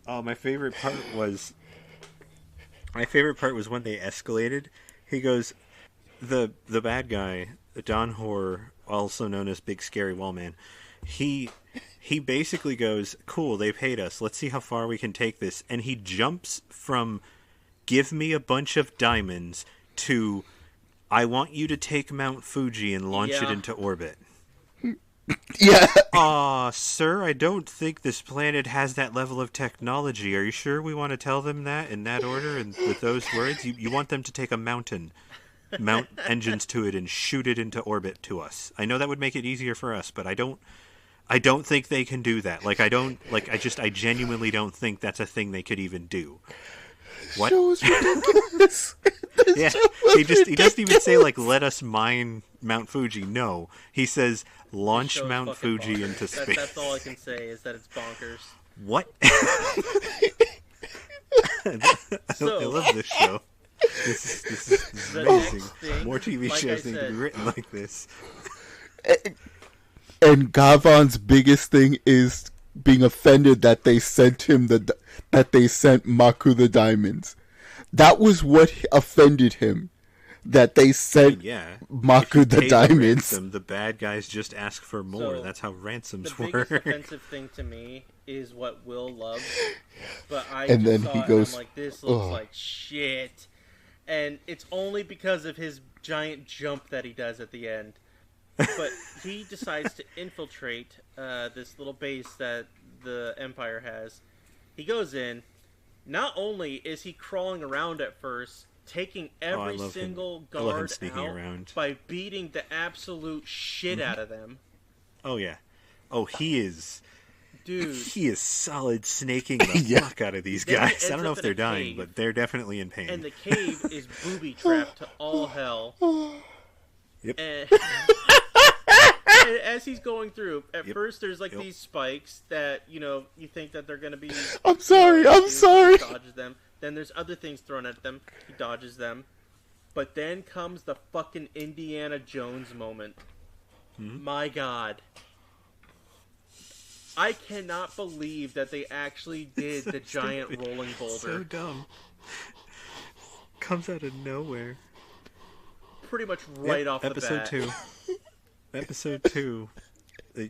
Oh, my favorite part was when they escalated. He goes, the bad guy, Don Hoare, also known as Big Scary Wallman. He basically goes, cool, they paid us. Let's see how far we can take this. And he jumps from give me a bunch of diamonds to I want you to take Mount Fuji and launch it Yeah. into orbit. Yeah. Sir, I don't think this planet has that level of technology. Are you sure we want to tell them that in that order and with those words? You want them to take a mountain, mount engines to it, and shoot it into orbit to us. I know that would make it easier for us, but I don't think they can do that. I genuinely don't think that's a thing they could even do. What? Show is ridiculous. Yeah, he doesn't even say let us mine Mount Fuji. No, he says launch Show's Mount fucking Fuji bonkers. into space. That's all I can say is that it's bonkers. What? So I love this show. This is the amazing. next thing, More TV like I shows need to said, be written like this. And Gavan's biggest thing is being offended that they sent him that they sent Maku the diamonds. That was what offended him. That they sent Yeah. If you Maku the pay diamonds. ransom, the bad guys just ask for more. So, That's how ransoms the work. biggest offensive thing to me is what Will loves, but I And just then saw he it goes, and I'm like, this looks "Ugh." like shit, and it's only because of his giant jump that he does at the end. But he decides to infiltrate this little base that the Empire has. He goes in. Not only is he crawling around at first, taking every love him. single I love him guard sneaking out around. by beating the absolute shit out of them. Oh, yeah. Oh, he is... Dude. He is solid snaking the Yeah. fuck out of these Then he guys. I ends don't know up if in a they're dying, cave. but they're definitely in pain. And the cave is booby-trapped to all hell. Yep. And as he's going through, at first there's like these spikes that, you think that they're going to be... I'm sorry, I'm sorry. He dodges them. Then there's other things thrown at them. He dodges them. But then comes the fucking Indiana Jones moment. My God. I cannot believe that they actually did the giant stupid. rolling boulder. So dumb. Comes out of nowhere. Pretty much right Yep, off the episode bat. 2. Episode 2.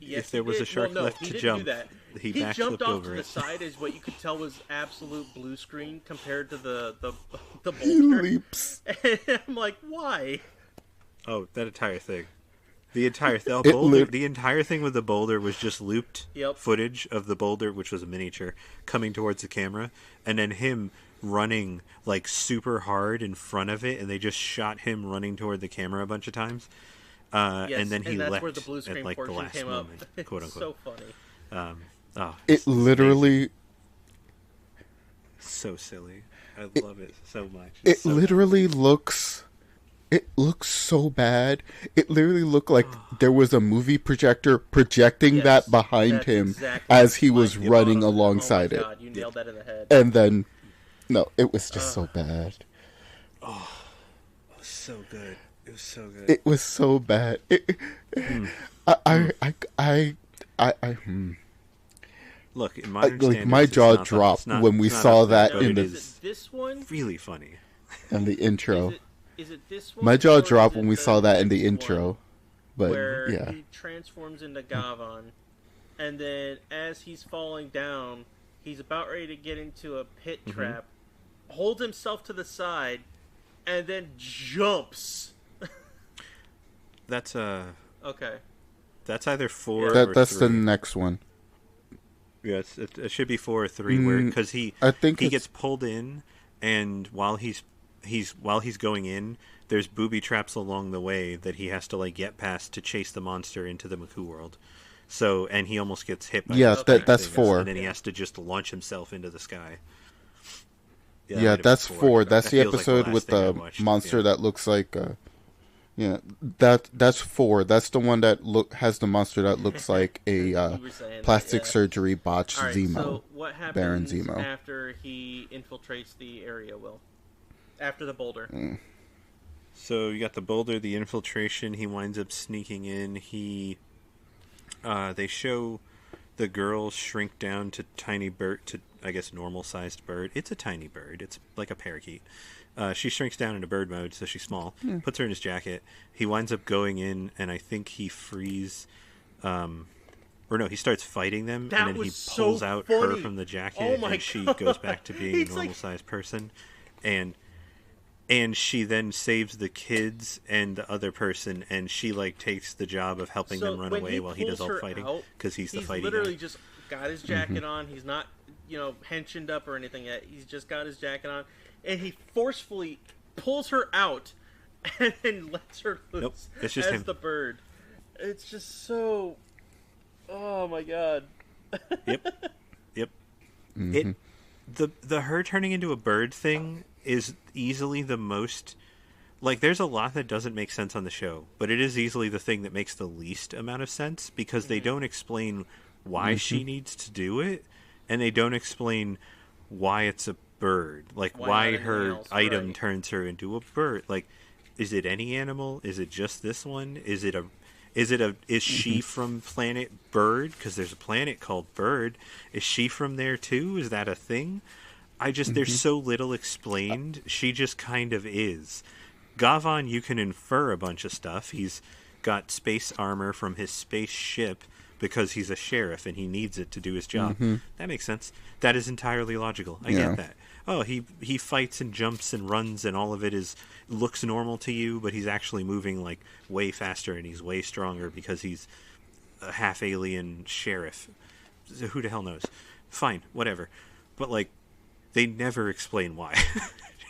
Yes, If there he was did. a shark well, no, left he to didn't jump, do that. he He backflipped jumped off over to the it. side is what you could tell was absolute blue screen compared to the He boulder. leaps. And I'm like, why? Oh, that entire thing. The entire the entire thing with the boulder was just looped footage of the boulder, which was a miniature, coming towards the camera, and then him running like super hard in front of it, and they just shot him running toward the camera a bunch of times. Yes, and then he that's left where the blue screen at like the portion last came moment, up. quote It's unquote. so funny. It literally, so silly. I love it so much. it So literally looks, it looks so bad. It literally looked like there was a movie projector projecting Yes, that behind that's him exactly as he my was running thought. alongside Oh my it. God, you nailed that in the head. And then, no, it was just so bad. so good. It was so good. It was so bad. Look, in Like modern my standards, jaw it's not- dropped it's not- when we it's not saw up there, that but in it the- Is is it this one? really funny. in the intro. Is it this one? My jaw or is dropped it when we the saw that in the next intro. one But where yeah. he transforms into Gavan, and then as he's falling down, he's about ready to get into a pit trap, holds himself to the side, and then jumps. That's Okay. that's either 4 or That's 3. the next one. Yes, it should be 4 or 3. Where because I think he it's- gets pulled in, and while he's going in, there's booby traps along the way that he has to like get past to chase the monster into the Maku world. So and he almost gets hit by Yeah, those that's things, 4. and then he has to just launch himself into the sky. Yeah, that might have that's been 4. That's That the feels like episode last with thing I the watched. monster Yeah. that looks like. Yeah, that's 4. That's the one that has the monster that looks like a You were saying plastic that, yeah. surgery botched All right. Zemo. So what happens Baron Zemo. after he infiltrates the area? Will after the boulder? So you got the boulder, the infiltration. He winds up sneaking in. They show the girl shrink down to tiny bird, to I guess normal sized bird. It's a tiny bird. It's like a parakeet. She shrinks down into bird mode, so she's small. Puts her in his jacket. He winds up going in, and I think he frees. Or no, he starts fighting them, That and then he was pulls so out her funny. from the jacket, Oh my and she God. goes back to being a He's like- normal sized person, and she then saves the kids and the other person, and she like takes the job of helping them run when away while he does pulls all the her fighting out, because he's the fighting literally guy. just got his jacket on. He's not, hensioned up or anything yet. He's just got his jacket on, and he forcefully pulls her out and then lets her loose Nope, it's just as him. the bird. It's just so. Oh my God. Yep. It the her turning into a bird thing is easily the most, like, there's a lot that doesn't make sense on the show, but it is easily the thing that makes the least amount of sense because they don't explain why she needs to do it, and they don't explain why it's a bird? Like, Why why not anything her else? item Right. turns her into a bird? Like, is it any animal? Is it just this one? Is she from planet Bird? Because there's a planet called Bird. Is she from there too? Is that a thing? There's so little explained. She just kind of is. Gavan, you can infer a bunch of stuff. He's got space armor from his space ship because he's a sheriff and he needs it to do his job. That makes sense. That is entirely logical. I get that. Oh, he fights and jumps and runs and all of it looks normal to you, but he's actually moving like way faster and he's way stronger because he's a half alien sheriff. So who the hell knows? Fine, whatever. But like, they never explain why.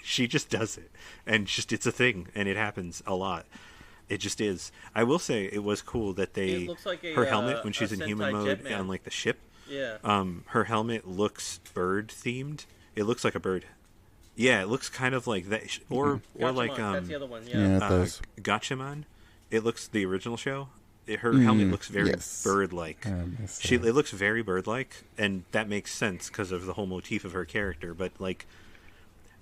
She just does it, and it's a thing, and it happens a lot. It just is. I will say it was cool that It looks like her helmet when she's in Sentai human mode Jetman. on like the ship. Yeah. Her helmet looks bird themed. It looks like a bird. Yeah, it looks kind of like that, or like Gatchaman, that's the other one. Yeah, it does. Gatchaman. It looks the original show. Her helmet looks very bird-like. It looks very bird-like, and that makes sense because of the whole motif of her character. But like,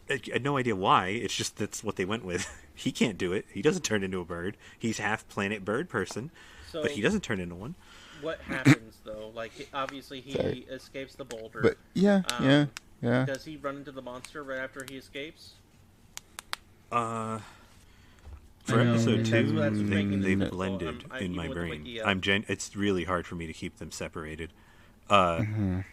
I had no idea why. It's just that's what they went with. He can't do it. He doesn't turn into a bird. He's half planet bird person, So but he doesn't turn into one. what happens though? Like obviously he escapes the boulder. But yeah. Does he run into the monster right after he escapes? For episode That's 2, what's making they this blended difficult. in my even with the brain. wiki up. It's really hard for me to keep them separated. Because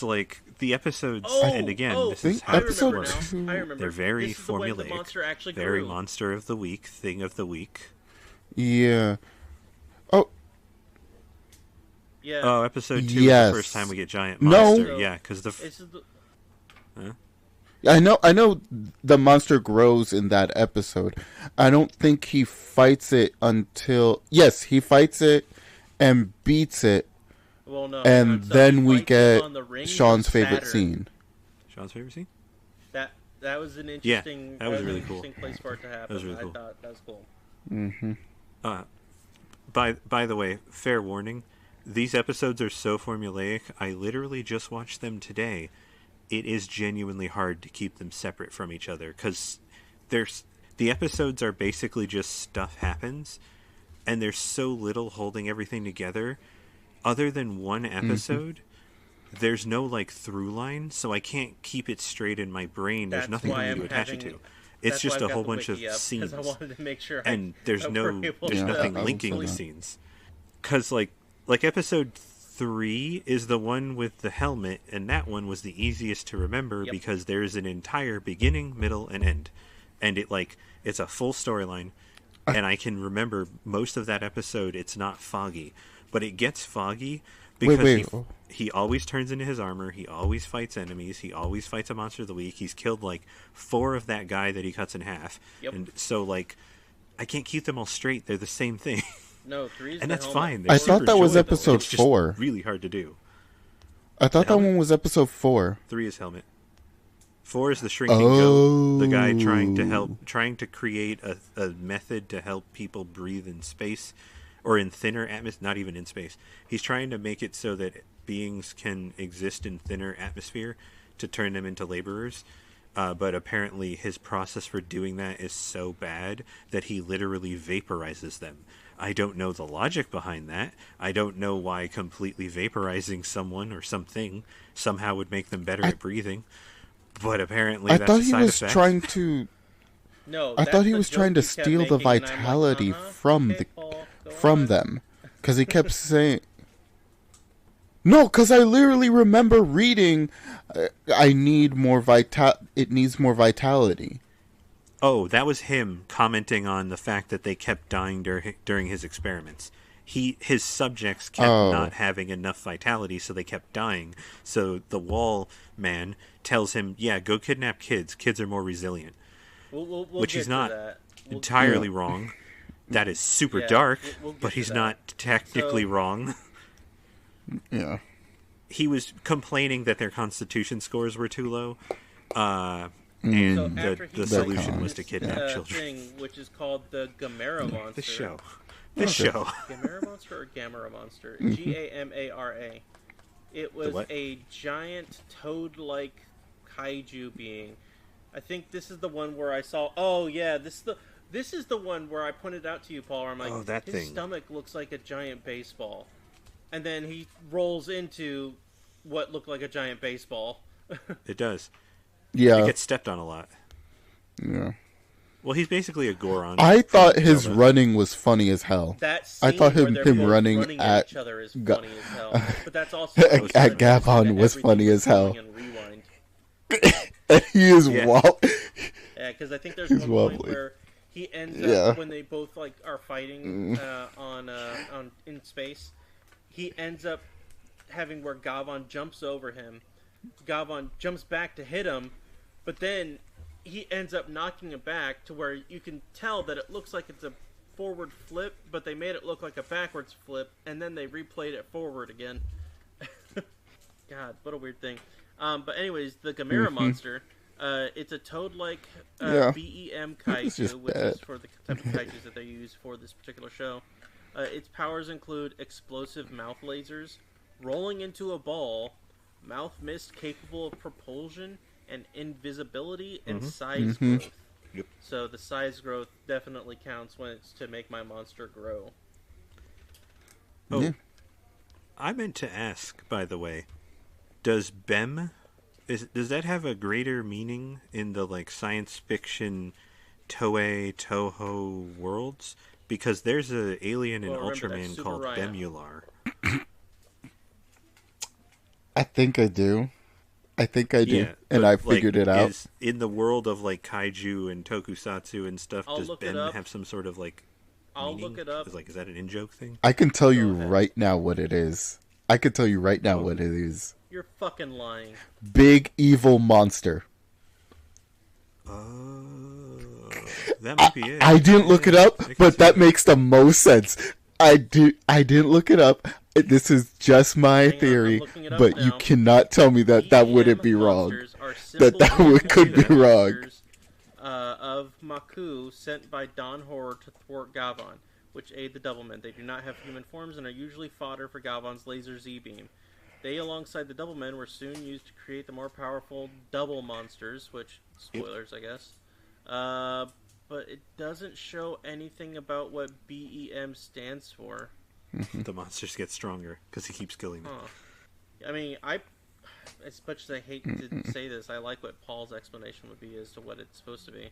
like the episodes, and again, this is how this episode works. two- I remember. They're very This is the way the formulaic, monster actually very grew. monster of the week, thing of the week. Yeah. Oh, Yeah. Oh, episode 2 Yes. is the first time we get giant No. monster. Yeah, because This is the, I know the monster grows in that episode. I don't think he fights it until... Yes, he fights it and beats it, well, no. and so then he we fights get on the rings Sean's of favorite Saturn. scene. Sean's favorite scene. That was an interesting. that was an really cool. interesting place for it to happen. That was really cool. I thought that was cool. By the way, fair warning, these episodes are so formulaic. I literally just watched them today. It is genuinely hard to keep them separate from each other because the episodes are basically just stuff happens, and there's so little holding everything together. Other than one episode, there's no like through line, so I can't keep it straight in my brain. There's That's nothing for why me to I'm attach it having- to. It's That's just why a I've whole got the bunch of wiki up, 'cause scenes, I wanted to make sure. and there's that no we're able there's to- nothing I will linking do the that. scenes. Because like episode 3 is the one with the helmet, and that one was the easiest to remember Yep. because there's an entire beginning, middle, and end, and it's a full storyline, and I can remember most of that episode. It's not foggy, but it gets foggy because Wait. he always turns into his armor. He always fights enemies. He always fights a monster of the week. He's killed like 4 of that guy that he cuts in half, Yep. and so like I can't keep them all straight. They're the same thing. No, 3 is And the that's helmet. fine. They're I thought super that was enjoyable. episode It's just 4. really hard to do. I thought that helmet? one was episode 4. 3 is helmet. 4 is the shrinking goat. The guy Oh. trying to create a method to help people breathe in space, or in thinner atmosphere. Not even in space. He's trying to make it so that beings can exist in thinner atmosphere to turn them into laborers. But apparently his process for doing that is so bad that he literally vaporizes them. I don't know the logic behind that. I don't know why completely vaporizing someone or something somehow would make them better at breathing. But apparently I that's thought a he side was effect. trying to... No, I that's thought he the was joke trying to you kept steal the making, and I'm like, vitality uh-huh, from okay, Paul, go from on. them, because he kept saying... No, because I literally remember reading, I need more it needs more vitality. Oh, that was him commenting on the fact that they kept dying during his experiments. His subjects kept not having enough vitality, so they kept dying. So the wall man tells him, yeah, go kidnap kids. Kids are more resilient. We'll Which get he's to not that. entirely wrong. That is super Yeah, dark, we'll get but to he's that. not technically So- wrong. Yeah. He was complaining that their constitution scores were too low, and So after he the fights solution was this, to kidnap children. thing, which is called the Gamera monster. This show. Gamera monster or Gamera monster? Gamara. It was what? a giant toad-like kaiju being. I think this is the one where I saw. Oh yeah, this is the one where I pointed out to you, Paul. Where I'm like, that his thing. stomach looks like a giant baseball, and then he rolls into what looked like a giant baseball. It does. Yeah. It gets stepped on a lot. Yeah. Well, he's basically a Goron. I thought his Zelda. running was funny as hell. That scene I thought where him they're both running at each other is funny as hell. But that's also at Gavan was funny as hell. And rewind. He is Yeah. Yeah, because I think there's He's one wobbly. point where he ends Yeah. up when they both like are fighting on in space. He ends up having where Gavan jumps over him. Gavan jumps back to hit him, but then he ends up knocking it back to where you can tell that it looks like it's a forward flip, but they made it look like a backwards flip, and then they replayed it forward again. God, what a weird thing. But anyways, the Gamera monster, it's a toad-like BEM kaiju, which is for the type of kaijus that they use for this particular show. Its powers include explosive mouth lasers, rolling into a ball, mouth mist capable of propulsion, and invisibility and size growth. Yep. So the size growth definitely counts when it's to make my monster grow. Oh, Yeah. I meant to ask, by the way, does BEM does that have a greater meaning in the like science fiction Toei Toho worlds? Because there's a alien in Well, remember, Ultraman that's called Super Rhino. Bemular. I think I do. Yeah, and but, I figured like, it out. Is in the world of like kaiju and tokusatsu and stuff, I'll does look it BEM up. have some sort of like I'll meaning? look it up. Is that an in-joke thing? I can tell you ahead. right now what it is. I can tell you right now what it is. You're fucking lying. Big evil monster. That might be it. I didn't look it up, I can but see that makes the most sense. I didn't look it up. This is just my Hang on, theory, I'm looking it up but you now. cannot tell me that BEM wouldn't be wrong. monsters are That simple could be wrong. monsters, of Maku sent by Don Horror to thwart Gavan, which aid the Doublemen. They do not have human forms and are usually fodder for Gavan's laser Z-beam. They, alongside the Doublemen, were soon used to create the more powerful Double monsters, which, spoilers, I guess. But it doesn't show anything about what BEM stands for. The monsters get stronger because he keeps killing them. Huh. I mean, as much as I hate to say this, I like what Paul's explanation would be as to what it's supposed to be.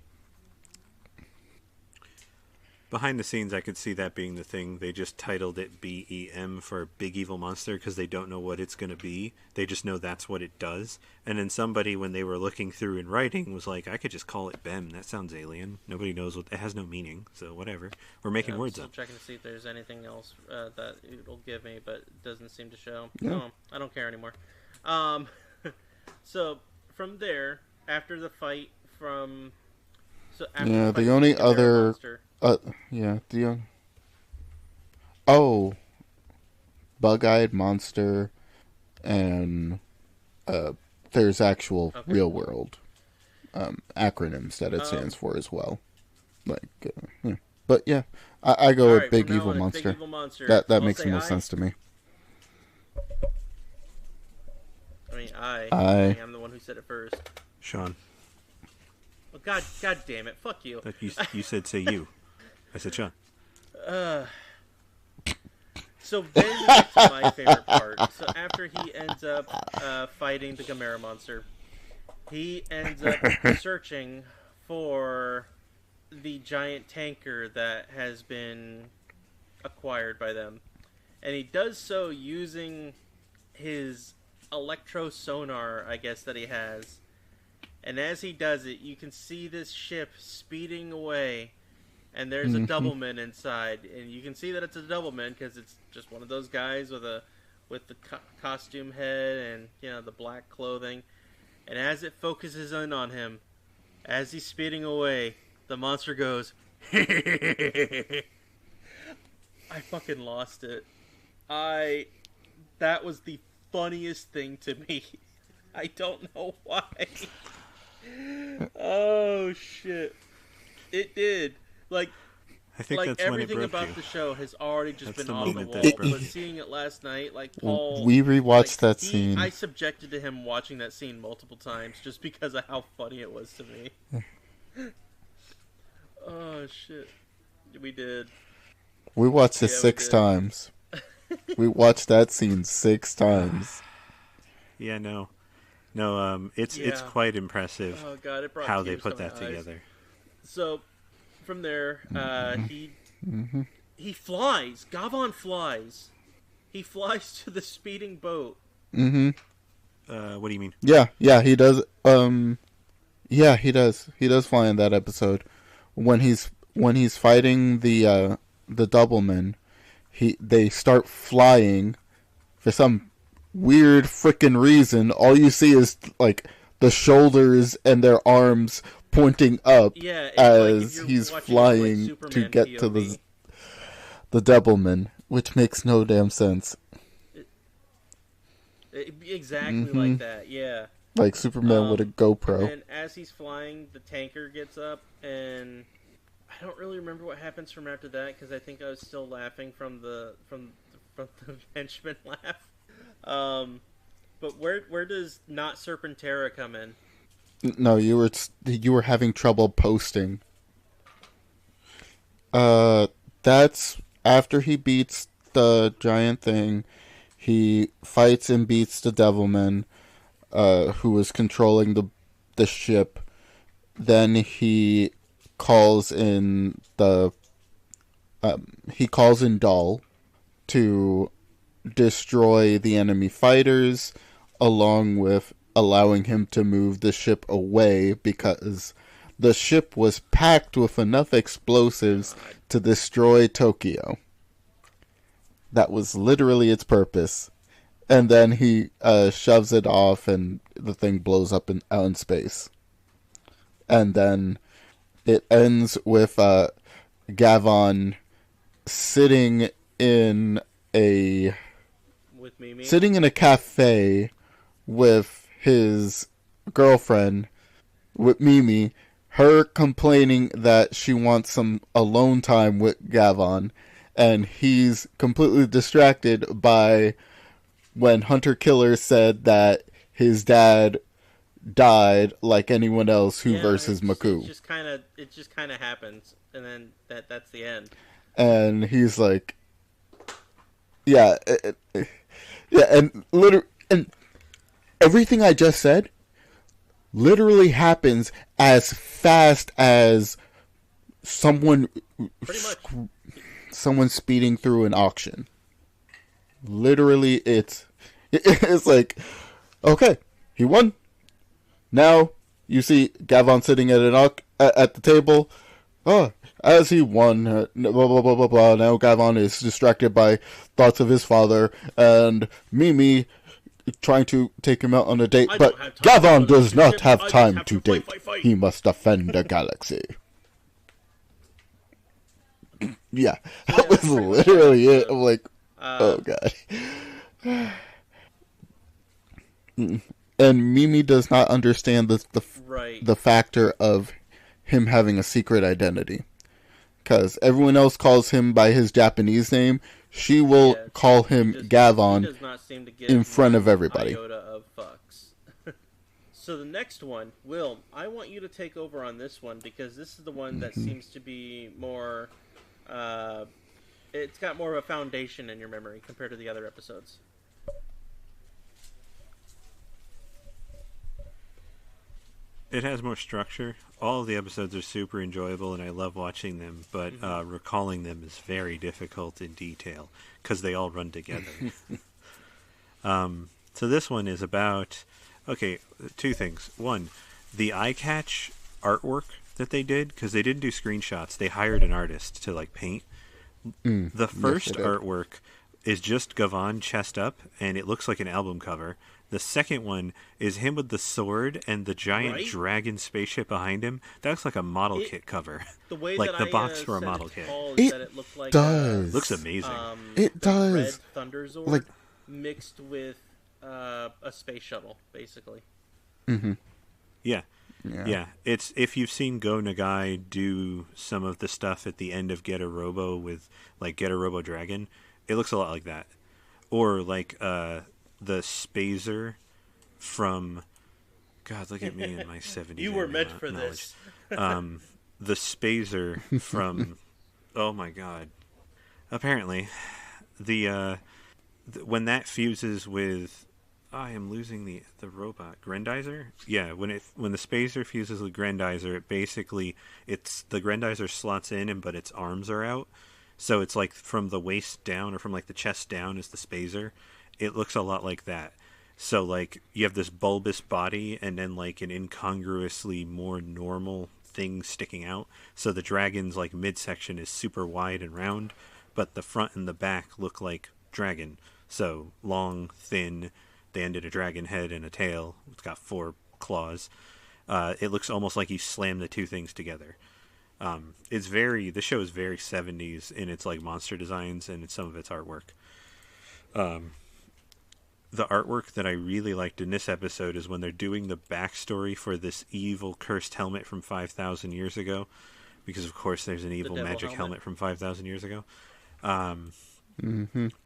Behind the scenes, I could see that being the thing. They just titled it BEM for Big Evil Monster because they don't know what it's going to be. They just know that's what it does. And then somebody, when they were looking through and writing, was like, I could just call it BEM. That sounds alien. Nobody knows what... It has no meaning, so whatever. We're making words I'm up. still checking to see if there's anything else that it'll give me, but it doesn't seem to show. Yeah. No, I don't care anymore. So, from there, after the fight from... So after Yeah, fight the only with Gamera other... monster, Bug-eyed monster, and there's actual real world acronyms that it stands for as well. Like, yeah. But yeah, I go with Alright, Big from now Evil on, it's Monster. Big Evil Monster. That I'll makes say the most I. sense to me. I mean, I. I'm the one who said it first. Sean, Oh, God damn it! Fuck you. you said say you. I said Sean. So then we get to my favorite part. So after he ends up fighting the Gamera monster, he ends up searching for the giant tanker that has been acquired by them. And he does so using his electro sonar, I guess, that he has. And as he does it, you can see this ship speeding away. And there's a Doubleman inside, and you can see that it's a Doubleman because it's just one of those guys with the costume head and the black clothing. And as it focuses in on him, as he's speeding away, the monster goes. I fucking lost it. That was the funniest thing to me. I don't know why. Oh shit! It did. Like, I think like that's when it everything broke about you. the show has already just That's been the off the moment wall. that broke But you. seeing it last night, like Paul, We rewatched that I scene. subjected to him watching that scene multiple times just because of how funny it was to me. Oh shit, we did. We watched it Yeah, we 6 did. times. We watched that scene 6 times. Yeah, no. It's Yeah. quite impressive Oh god, it brought how they tears put to my that eyes. together. So from there, he Mm-hmm. he flies. Gavan flies. He flies to the speeding boat. Mm-hmm. What do you mean? Yeah, he does. Yeah, he does. He does fly in that episode when he's fighting the Doublemen. They start flying for some weird freaking reason. All you see is like the shoulders and their arms pointing up Yeah, it's as like if you're he's watching flying it, like, to Superman get to POV. the Doublemen, which makes no damn sense. Exactly Mm-hmm. like that. Yeah. Like Superman with a And GoPro. then as he's flying, the tanker gets up, and I don't really remember what happens from after that because I think I was still laughing from the henchman laugh. But where does not Serpentera come in? No, you were having trouble posting. That's after he beats the giant thing. He fights and beats the Devilman, who was controlling the ship. Then he calls in Dahl to destroy the enemy fighters, along with allowing him to move the ship away because the ship was packed with enough explosives to destroy Tokyo. That was literally its purpose. And then he shoves it off and the thing blows up out in space. And then it ends with Gavan sitting in a With sitting in a cafe with his girlfriend, with Mimi, her complaining that she wants some alone time with Gavan, and he's completely distracted by when Hunter Killer said that his dad died like anyone else who versus Maku. It just kind of happens, and then that's the end. And he's like, yeah, yeah, and everything I just said literally happens as fast as someone speeding through an auction. Literally, it's like, okay, he won. Now you see Gavan sitting at at the table. Oh, as he won, blah blah blah blah blah. Now Gavan is distracted by thoughts of his father and Mimi trying to take him out on a date, but Gavan does not have time to date. Fight. He must defend the galaxy. Yeah, that was literally it. I'm like, oh god. And Mimi does not understand the factor of him having a secret identity. Because everyone else calls him by his Japanese name. She will call him Gavan in front of everybody. Iota of fucks. So the next one, Will, I want you to take over on this one because this is the one that seems to be more... it's got more of a foundation in your memory compared to the other episodes. It has more structure. All of the episodes are super enjoyable, and I love watching them, but recalling them is very difficult in detail, because they all run together. So this one is about... Okay, two things. One, the eye catch artwork that they did, because they didn't do screenshots. They hired an artist to, like, paint. The first artwork is just Gavan chest up, and it looks like an album cover. The second one is him with the sword and the giant dragon spaceship behind him. That looks like a model kit cover. The way like that the box for a model kit. It does. Looks amazing. It does. Red Thunder Zord mixed with a space shuttle, basically. Mm-hmm. Yeah. Yeah, it's if you've seen Go Nagai do some of the stuff at the end of Get a Robo with like Get a Robo Dragon, it looks a lot like that. Or like the Spazer from God, look at me in my 70s. You were meant for knowledge. this. The Spazer from oh my god. Apparently, when that fuses with I am losing the robot Grendizer. Yeah, when the Spacer fuses with Grendizer, it basically it's the Grendizer slots in, but its arms are out, so it's like from the waist down or from like the chest down is the Spacer. It looks a lot like that. So like you have this bulbous body and then like an incongruously more normal thing sticking out. So the dragon's like midsection is super wide and round, but the front and the back look like dragon. So long, thin. They ended a dragon head and a tail. It's got 4 claws. It looks almost like you slam the two things together. The show is very 70s in its like monster designs and in some of its artwork. The artwork that I really liked in this episode is when they're doing the backstory for this evil cursed helmet from 5,000 years ago, because of course there's an evil magic helmet from 5,000 years ago.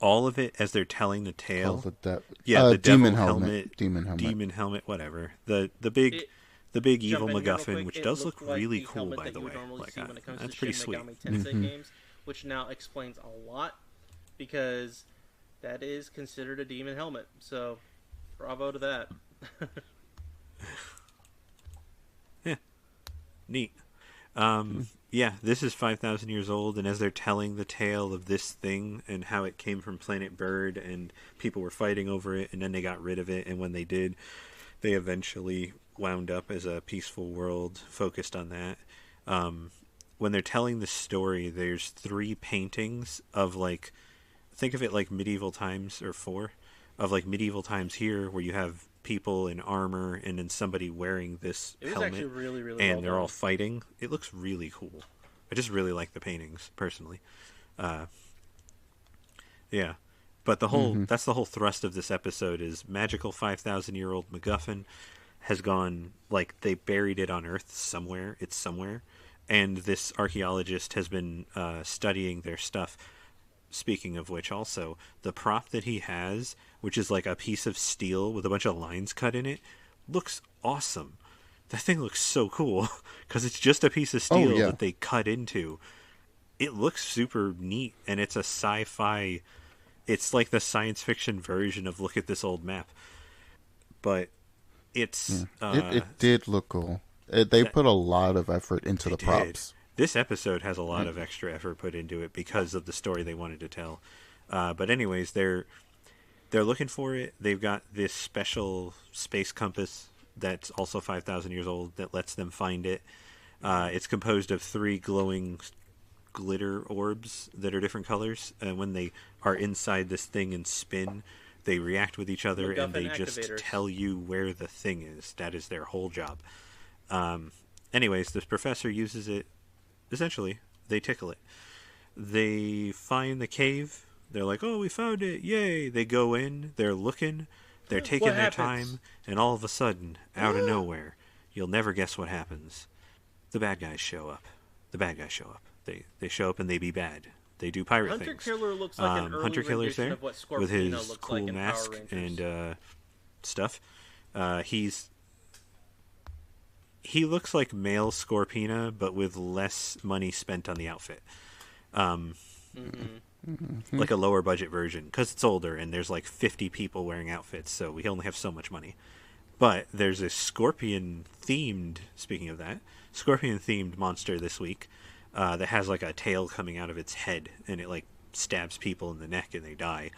All of it as they're telling the tale. The Demon helmet. Demon helmet, whatever. The big evil MacGuffin, which does look really cool, by the way. Like, that's pretty sweet. Games, which now explains a lot, because that is considered a demon helmet. So, bravo to that. Yeah, neat. Yeah, this is 5,000 years old, and as they're telling the tale of this thing and how it came from Planet Bird, and people were fighting over it, and then they got rid of it, and when they did, they eventually wound up as a peaceful world focused on that. When they're telling the story, there's 3 paintings of like, think of it like medieval times, or 4, of like medieval times here, where you have people in armor and then somebody wearing this helmet, really, really and well they're done. all fighting. It looks really cool. I just really like the paintings personally. Yeah, but that's the whole thrust of this episode is magical 5,000-year-old MacGuffin has gone, like, they buried it on Earth somewhere. It's somewhere, and this archaeologist has been studying their stuff. Speaking of which, also, the prop that he has, which is like a piece of steel with a bunch of lines cut in it, looks awesome. That thing looks so cool, because it's just a piece of steel that they cut into. It looks super neat, and it's a sci-fi... It's like the science fiction version of look at this old map. But it's... It did look cool. They put a lot of effort into the props. This episode has a lot of extra effort put into it because of the story they wanted to tell. But anyways, they're looking for it. They've got this special space compass that's also 5,000 years old that lets them find it. It's composed of 3 glowing glitter orbs that are different colors. And when they are inside this thing and spin, they react with each other and they just tell you where the thing is. That is their whole job. Anyways, this professor uses it. Essentially, they tickle it. They find the cave. They're like, oh, we found it. Yay. They go in. They're looking. They're taking their time. And all of a sudden, out of nowhere, you'll never guess what happens. The bad guys show up. They show up and they be bad. They do pirate Hunter things. Killer looks like an early Hunter Killer's rendition there of what Scorpino with his looks cool like in mask Power Rangers. and stuff. He looks like male Scorpina, but with less money spent on the outfit. Like a lower budget version, because it's older and there's like 50 people wearing outfits, so we only have so much money. But there's a scorpion-themed, speaking of that, scorpion-themed monster this week that has like a tail coming out of its head, and it like stabs people in the neck and they die.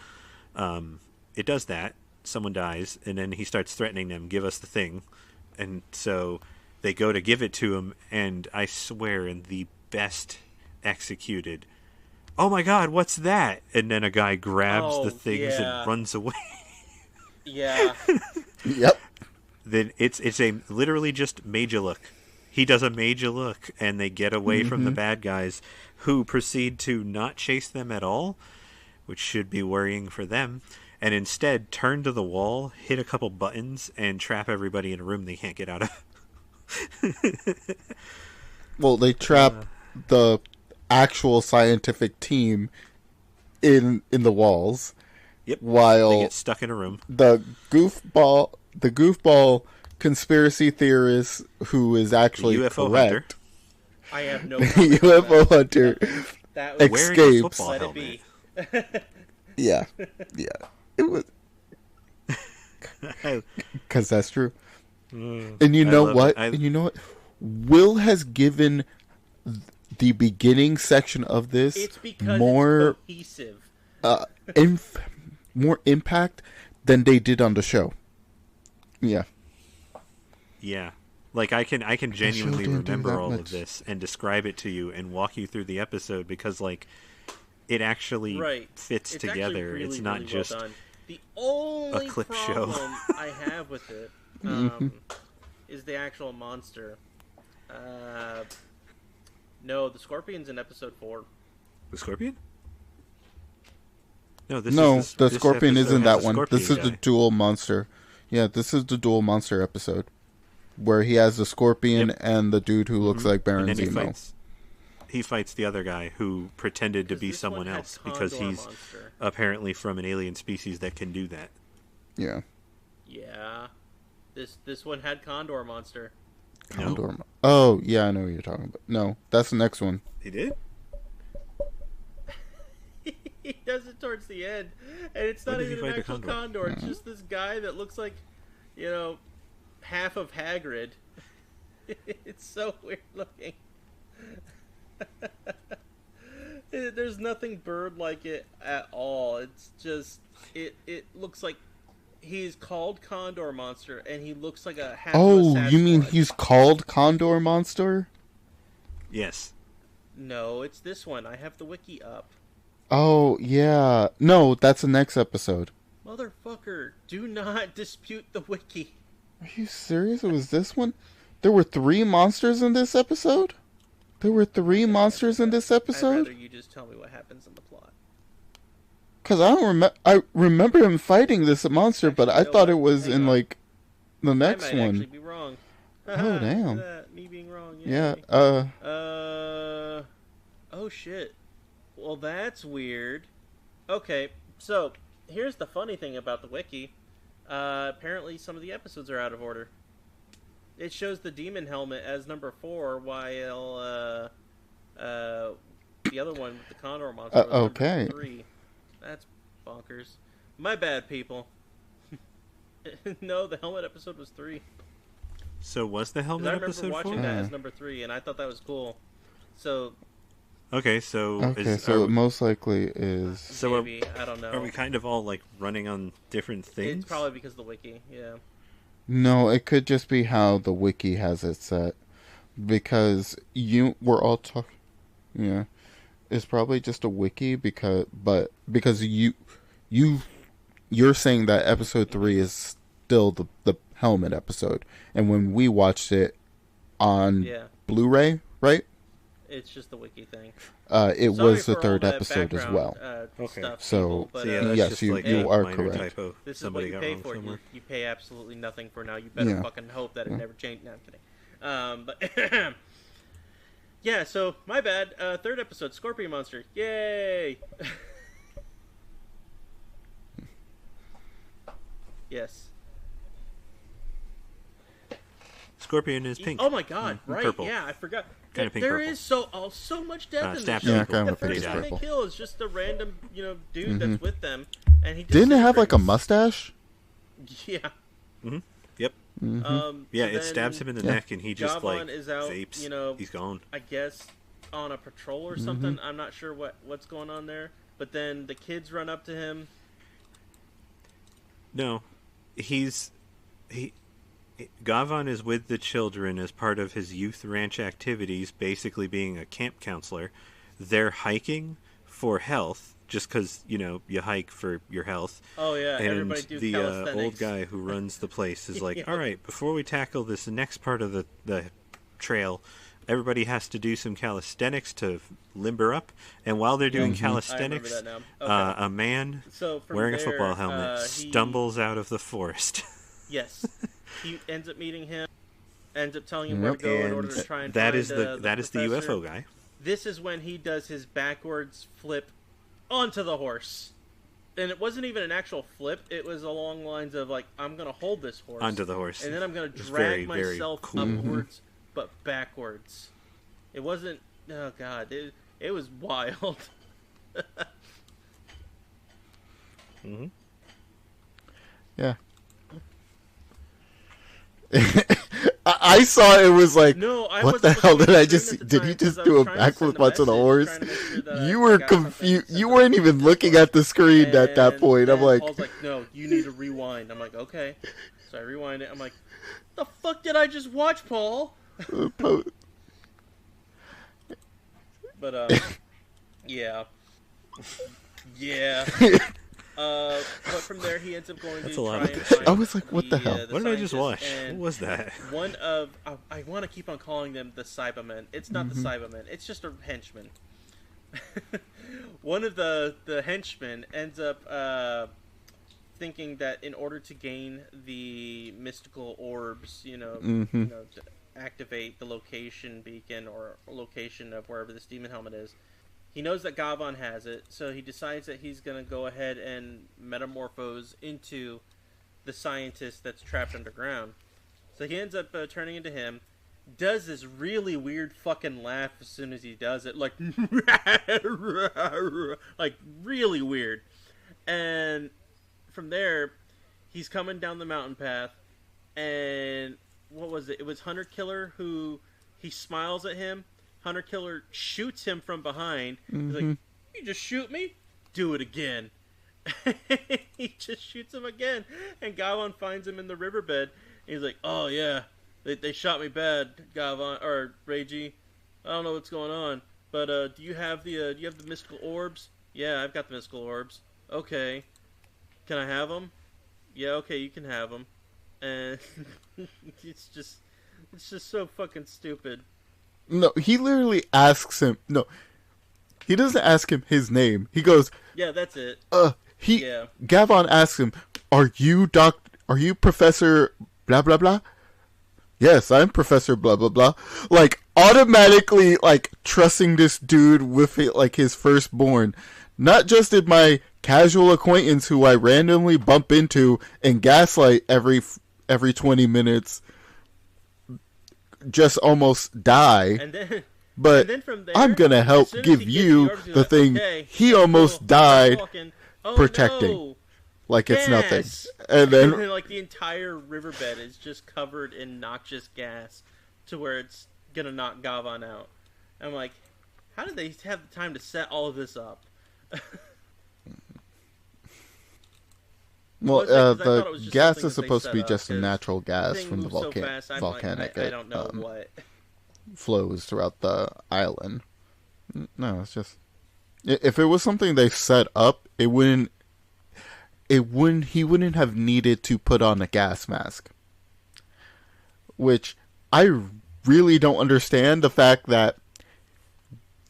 It does that. Someone dies, and then he starts threatening them, give us the thing. And so they go to give it to him, and I swear, in the best executed, oh my god, what's that? And then a guy grabs the things and runs away. Yeah. Yep. Then it's a literally just Major Look. He does a Major Look, and they get away from the bad guys, who proceed to not chase them at all, which should be worrying for them, and instead turn to the wall, hit a couple buttons, and trap everybody in a room they can't get out of. Well, they trap the actual scientific team in the walls. Yep. While they get stuck in a room. The goofball conspiracy theorist who is actually the UFO correct. Hunter. I have no UFO hunter that was escapes. Let it be. Yeah. It was because that's true. And you know what? And you know what? Will has given the beginning section of this it's because more it's cohesive. More impact than they did on the show. Yeah. Yeah. Like I can genuinely remember all of this and describe it to you and walk you through the episode because like it actually fits together. Really, it's not really just well done. The only a clip problem show. I have with it is the actual monster. No, the scorpion's in episode 4. The scorpion? No, the scorpion isn't that one. This is guy. the dual monster. Yeah, this is the dual monster episode where he has the scorpion and the dude who looks like Baron and then Zemo. He fights the other guy who pretended to be someone else because he's apparently from an alien species that can do that. Yeah. Yeah. This one had Condor Monster. Condor. No. Oh, yeah, I know what you're talking about. No, that's the next one. He did? He does it towards the end, and it's not even an actual condor. It's just this guy that looks like, half of Hagrid. It's so weird looking. There's nothing bird-like it at all. It's just it looks like he's called Condor Monster, and he looks like a half. Oh, you mean he's called Condor Monster? Yes. No, it's this one. I have the wiki up. Oh, yeah. No, that's the next episode. Motherfucker, do not dispute the wiki. Are you serious? It was this one? There were 3 monsters in this episode? There were 3 monsters in this episode? I'd rather you just tell me what happens in the plot. Because I remember him fighting this monster, but I thought it was in, like, the next one. I might actually be wrong. Oh, damn. Me being wrong. Yeah, Oh, shit. Well, that's weird. Okay, so here's the funny thing about the wiki. Apparently, some of the episodes are out of order. It shows the demon helmet as number 4, while the other one with the condor monster was number 3. That's bonkers. My bad, people. No, the helmet episode was 3. So was the helmet episode 4? I remember watching that as number 3, and I thought that was cool. So. Okay, so it most likely is. So maybe, I don't know. Are we kind of all like running on different things? It's probably because of the wiki, yeah. No, it could just be how the wiki has it set, because we're all talking. Yeah, it's probably just a wiki because you're saying that episode 3 is still the helmet episode, and when we watched it on Blu-ray, right? It's just the wiki thing. It was the 3rd episode as well. Okay. So, yes, you are correct. Typo. This is what you pay for. You pay absolutely nothing for now. You better fucking hope that it never changed. No, I'm kidding. But yeah, so my bad. 3rd episode, Scorpion Monster. Yay! Yes. Scorpion is pink. Oh my god! Right? Purple. Yeah, I forgot. Kind of pink there purple. is so much death in this show. Yeah, kind of the pink first time purple. they kill is just a random, dude that's with them, and he just didn't it have like a mustache? Yeah. Mm-hmm. Yep. Mm-hmm. Yeah, it stabs him in the neck, and he just Gavan is out, vapes. He's gone. I guess on a patrol or something. I'm not sure what's going on there. But then the kids run up to him. No, Gavan is with the children as part of his youth ranch activities, basically being a camp counselor. They're hiking for health, just because, you hike for your health. Oh, yeah, and everybody do the old guy who runs the place is like, all right, before we tackle this next part of the trail, everybody has to do some calisthenics to limber up. And while they're doing calisthenics, a man wearing a football helmet stumbles out of the forest. Yes. He ends up meeting him. ends up telling him where to go in order to try and find the professor. UFO guy. This is when he does his backwards flip onto the horse. And it wasn't even an actual flip. It was along the lines of, like, I'm going to hold this horse. Onto the horse. And then I'm going to drag myself cool. upwards, but backwards. It wasn't... Oh, God. It was wild. Mm-hmm. Yeah. I saw it was like, no, what the hell did I just see? Did he just do a backflip onto the horse? You were confused. You weren't even looking at the screen at that point. I'm like... Paul's like, no, you need to rewind. I'm like, okay. So I rewind it. I'm like, the fuck did I just watch, Paul? But, yeah. Yeah. But from there, he ends up going to try and find I was like, what the hell? What did I just watch? What was that? One of... I want to keep on calling them the Cybermen. It's not the Cybermen. It's just a henchman. One of the henchmen ends up thinking that in order to gain the mystical orbs, to activate the location beacon or location of wherever this demon helmet is, he knows that Gavan has it, so he decides that he's going to go ahead and metamorphose into the scientist that's trapped underground. So he ends up turning into him, does this really weird fucking laugh as soon as he does it, like, like, really weird. And from there, he's coming down the mountain path, and what was it? It was Hunter Killer who, he smiles at him. Hunter Killer shoots him from behind. He's like, you just shoot me? Do it again. He just shoots him again. And Gavan finds him in the riverbed. He's like, oh yeah, they shot me bad, Gavan, or Reiji. I don't know what's going on. But do you have the mystical orbs? Yeah, I've got the mystical orbs. Okay. Can I have them? Yeah, okay, you can have them. And it's just so fucking stupid. No, he literally asks him. No, he doesn't ask him his name. He goes, yeah, that's it. Gavan asks him, Are you Professor blah blah blah? Yes, I'm Professor blah blah blah. Like, automatically, like, trusting this dude with it, like his firstborn. Not just in my casual acquaintance who I randomly bump into and gaslight every 20 minutes. Just almost die, but from there, I'm gonna help give you the thing he almost died protecting, like it's nothing. And then like the entire riverbed is just covered in noxious gas, to where it's gonna knock Gavan out. I'm like, how did they have the time to set all of this up? Well, the gas is supposed to be just a natural gas from the volcanic. I don't know what flows throughout the island. No, it's just, if it was something they set up, he wouldn't have needed to put on a gas mask. Which I really don't understand, the fact that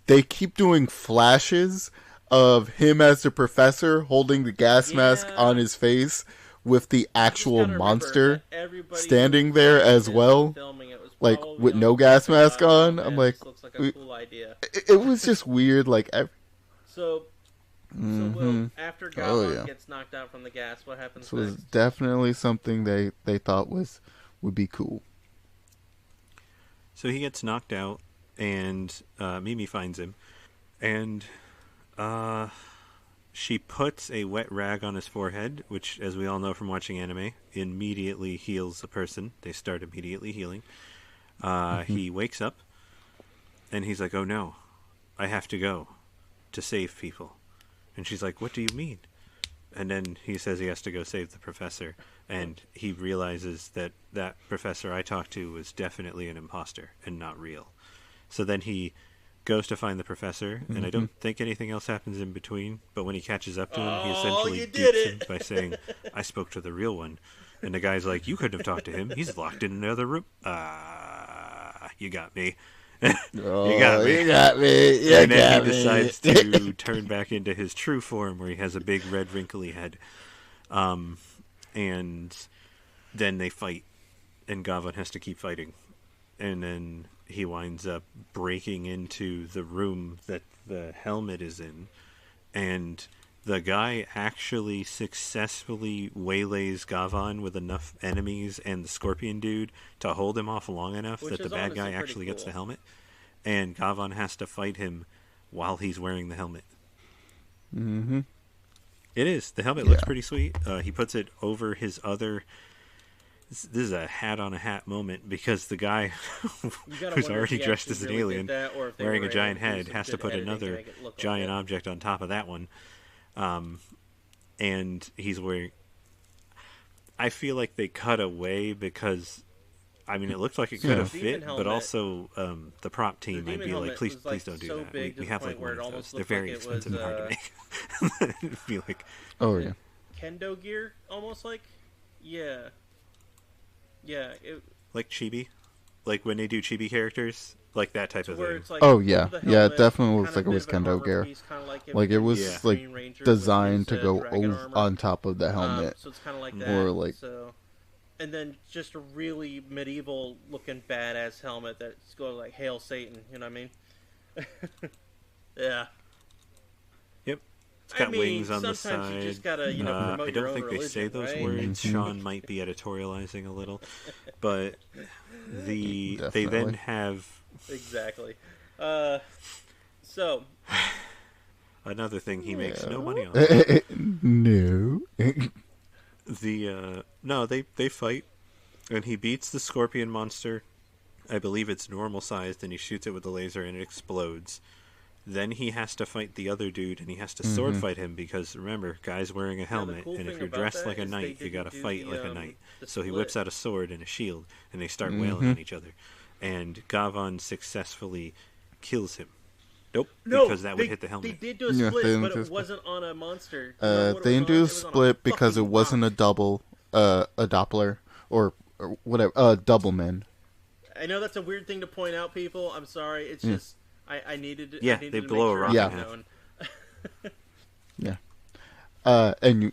they keep doing flashes of him as the professor holding the gas mask on his face with the actual monster standing there as well, like with no gas mask on. I'm like, looks like a cool idea. It was just weird. Like, so Will, after Gavan gets knocked out from the gas, what happens? So it was definitely something they thought would be cool. So he gets knocked out, and Mimi finds him, and she puts a wet rag on his forehead, which, as we all know from watching anime, immediately heals a person. They start immediately healing. He wakes up, and he's like, oh no, I have to go to save people. And she's like, what do you mean? And then he says he has to go save the professor, and he realizes that that professor I talked to was definitely an imposter and not real. So then he goes to find the professor, and I don't think anything else happens in between, but when he catches up to him, he essentially dupes him by saying, I spoke to the real one. And the guy's like, you couldn't have talked to him. He's locked in another room. You got me. You got me. And then he decides to turn back into his true form, where he has a big red wrinkly head. And then they fight, and Gavan has to keep fighting. and then he winds up breaking into the room that the helmet is in, and the guy actually successfully waylays Gavan with enough enemies and the scorpion dude to hold him off long enough that the bad guy actually gets the helmet, and Gavan has to fight him while he's wearing the helmet. Mm-hmm. It is. The helmet looks pretty sweet. He puts it over his other... This is a hat-on-a-hat moment, because the guy who's already dressed as an alien, wearing a giant head, has to put another giant object on top of that one. And he's wearing... I feel like they cut away because... I mean, it looked like it could have fit, but also the prop team might be like, please don't do that. We have like one of those. They're very expensive and hard to make. It'd be like... Oh, yeah. Kendo gear, almost like? Yeah. Yeah. Like chibi? Like when they do chibi characters? Like that type of thing. Like, oh, yeah. Yeah, it definitely looks like it was Kendo gear. Like it was like designed to go on top of the helmet. So it's kind of like that. Or like... And then just a really medieval looking badass helmet that's going like Hail Satan, you know what I mean? Yeah. Yep. It's got wings on the side. You just gotta, promote I don't think they say those words. Sean might be editorializing a little. But they then have... Exactly. So... Another thing he makes no money on. No. They fight, and he beats the scorpion monster. I believe it's normal sized, and he shoots it with the laser, and it explodes. Then he has to fight the other dude, and he has to sword fight him, because remember, guy's wearing a helmet, and if you're dressed like a knight, you gotta fight like a knight. So he whips out a sword and a shield, and they start wailing on each other. And Gavan successfully kills him. Nope, because that would hit the helmet. They did do a split, but it wasn't on a monster. They didn't do a split because it wasn't a double, a Doppler, or whatever, Doubleman. I know that's a weird thing to point out, people. I'm sorry. It's just, I needed to... Yeah, they blow a rock in half. Yeah. And you...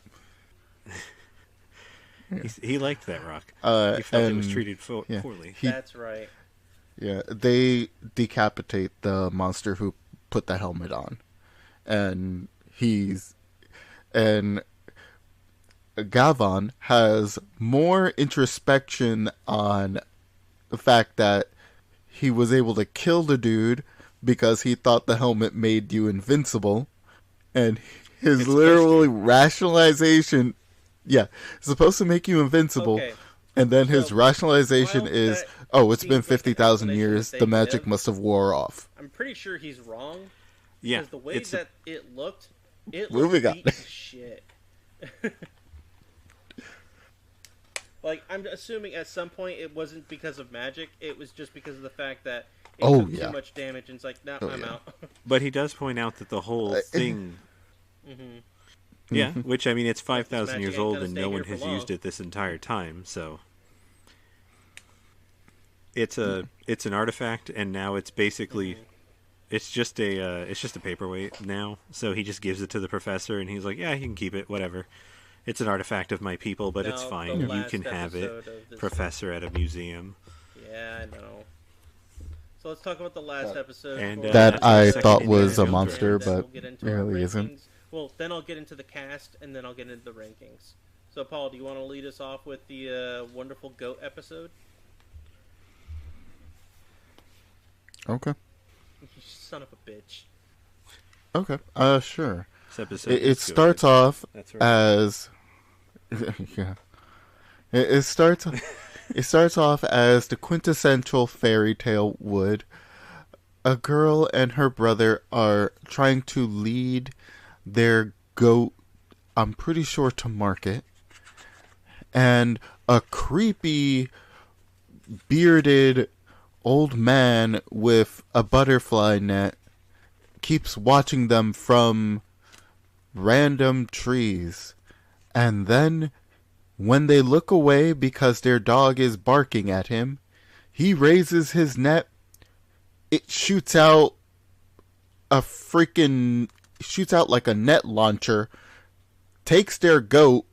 He liked that rock. He felt it was treated poorly. That's right. Yeah, they decapitate the monster who put the helmet on. And Gavan has more introspection on the fact that he was able to kill the dude because he thought the helmet made you invincible. And his literal rationalization... Yeah, it's supposed to make you invincible. Okay. And then his rationalization is, it's been 50,000 years, the magic must have wore off. I'm pretty sure he's wrong. Yeah. Because the way that it looked beat as shit. Like, I'm assuming at some point it wasn't because of magic, it was just because of the fact that it took too much damage, and it's like, I'm out. But he does point out that the whole thing... Yeah, which, I mean, it's 5,000 years old and no one has used it this entire time, so... It's an artifact, and now it's basically... It's just a paperweight now, so he just gives it to the professor, and he's like, yeah, you can keep it, whatever. It's an artifact of my people, but it's fine. You can have it, professor at a museum. Yeah, I know. So let's talk about the last episode. And, that I thought was a monster, but really isn't. Well, then I'll get into the cast, and then I'll get into the rankings. So, Paul, do you want to lead us off with the wonderful goat episode? Okay. You son of a bitch. Okay. Sure. This episode it starts off as... yeah. It starts off as the quintessential fairy tale would. A girl and her brother are trying to lead their goat, I'm pretty sure, to market. And a creepy, bearded old man with a butterfly net keeps watching them from random trees. And then, when they look away because their dog is barking at him, he raises his net. It shoots out like a net launcher, takes their goat,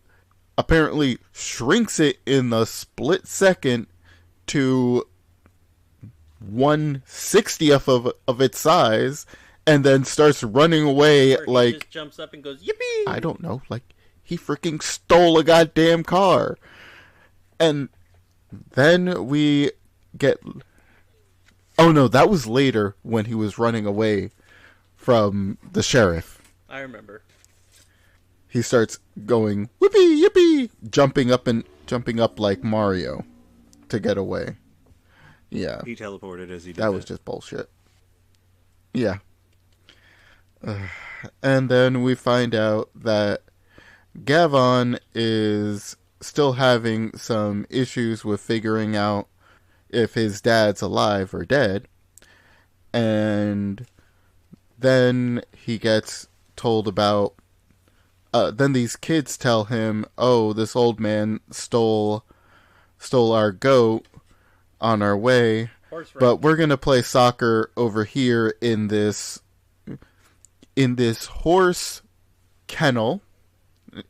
apparently shrinks it in a split second to 1/60th of its size, and then starts running away Or he like, just jumps up and goes, yippee! I don't know, like he freaking stole a goddamn car. And then we get... Oh no, that was later when he was running away from the sheriff. I remember. He starts going, whippy, yippee, jumping up like Mario to get away. Yeah. He teleported as he did That was just bullshit. Yeah. And then we find out that Gavan is still having some issues with figuring out if his dad's alive or dead. And then he gets told about... then these kids tell him, oh, this old man stole our goat on our way, but we're going to play soccer over here in this horse kennel.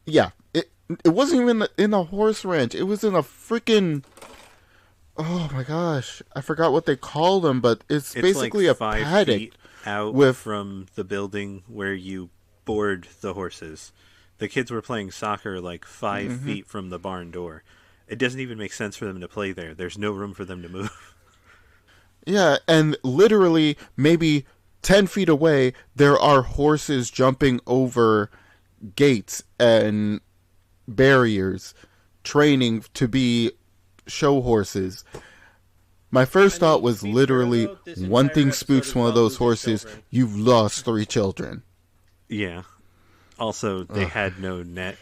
Yeah, it wasn't even in a horse ranch. It was in a freaking... Oh my gosh, I forgot what they call them, but it's basically like a 5 paddock feet out from the building where you board the horses. The kids were playing soccer like 5 feet from the barn door. It doesn't even make sense for them to play there. There's no room for them to move. Yeah, and literally maybe 10 feet away, there are horses jumping over gates and barriers, training to be show horses. My first thought was literally, one thing spooks one of those horses, you've lost 3 children. Yeah. Also, they had no net.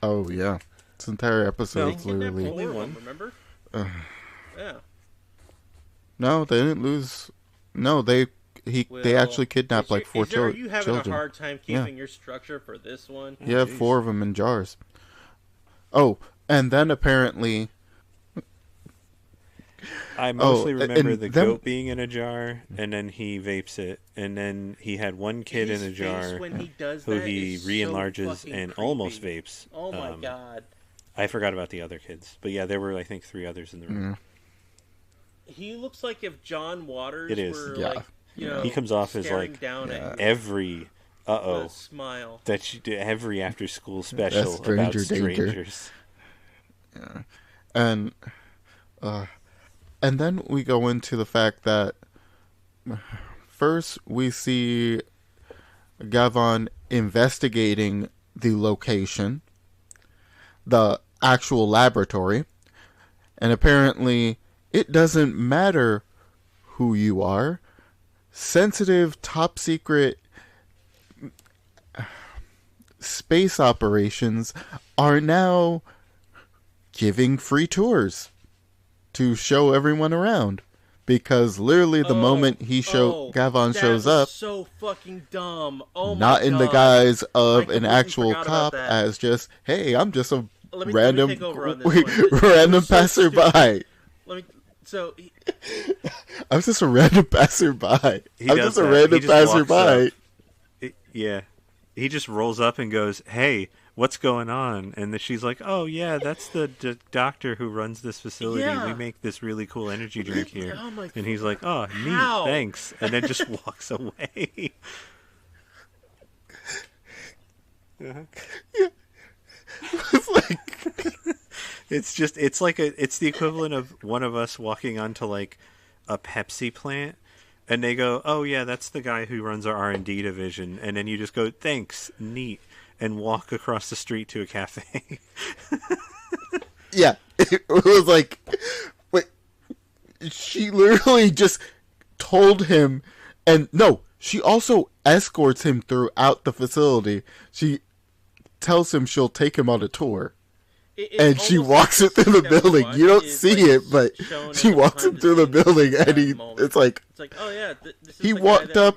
Oh, yeah. This entire episode is literally... Only one, remember? Yeah. No, they didn't lose... No, they actually kidnapped like 4 children. Are you having a hard time keeping your structure for this one? You have 4 of them in jars. Oh, and then apparently... I mostly remember the goat being in a jar, and then he vapes it, and then he had one kid in a jar who he re-enlarges and almost vapes. Oh my god. I forgot about the other kids. But yeah, there were, I think, 3 others in the room. He looks like if John Waters were like, he comes off as like every smile every after school special about strangers. Yeah. And then we go into the fact that first we see Gavan investigating the location, the actual laboratory, and apparently it doesn't matter who you are. Sensitive, top secret space operations are now giving free tours to show everyone around, because literally the moment Gavan shows up, so fucking dumb. Oh my not in the guise of an actual cop, as just, hey, I'm just a random passerby. I'm just a random passerby. Yeah, he just rolls up and goes, "Hey, what's going on?" And she's like, "Oh yeah, that's the doctor who runs this facility. Yeah. We make this really cool energy drink here." And he's like, "Oh, neat, thanks," and then just walks away. Yeah. It's like it's the equivalent of one of us walking onto like a Pepsi plant, and they go, "Oh yeah, that's the guy who runs our R&D division," and then you just go, "Thanks, neat," and walk across the street to a cafe. Yeah, it was like, wait, she literally just told him, and no, she also escorts him throughout the facility. She tells him she'll take him on a tour. And she walks it through the building. You don't see it, but she walks him through the building, and it's like, oh yeah, this is he walked up,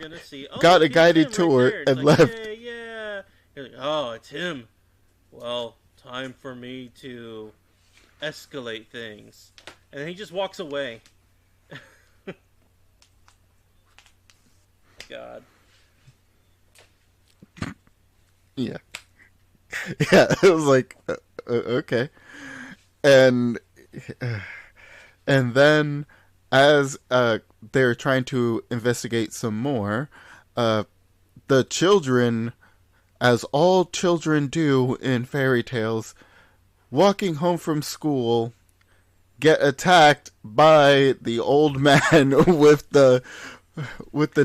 got a guided tour, and left. Yeah. You're like, oh, it's him. Well, time for me to escalate things. And then he just walks away. God. Yeah. Yeah, it was like, okay. And And then, as they're trying to investigate some more, the children, as all children do in fairy tales, walking home from school, get attacked by the old man with the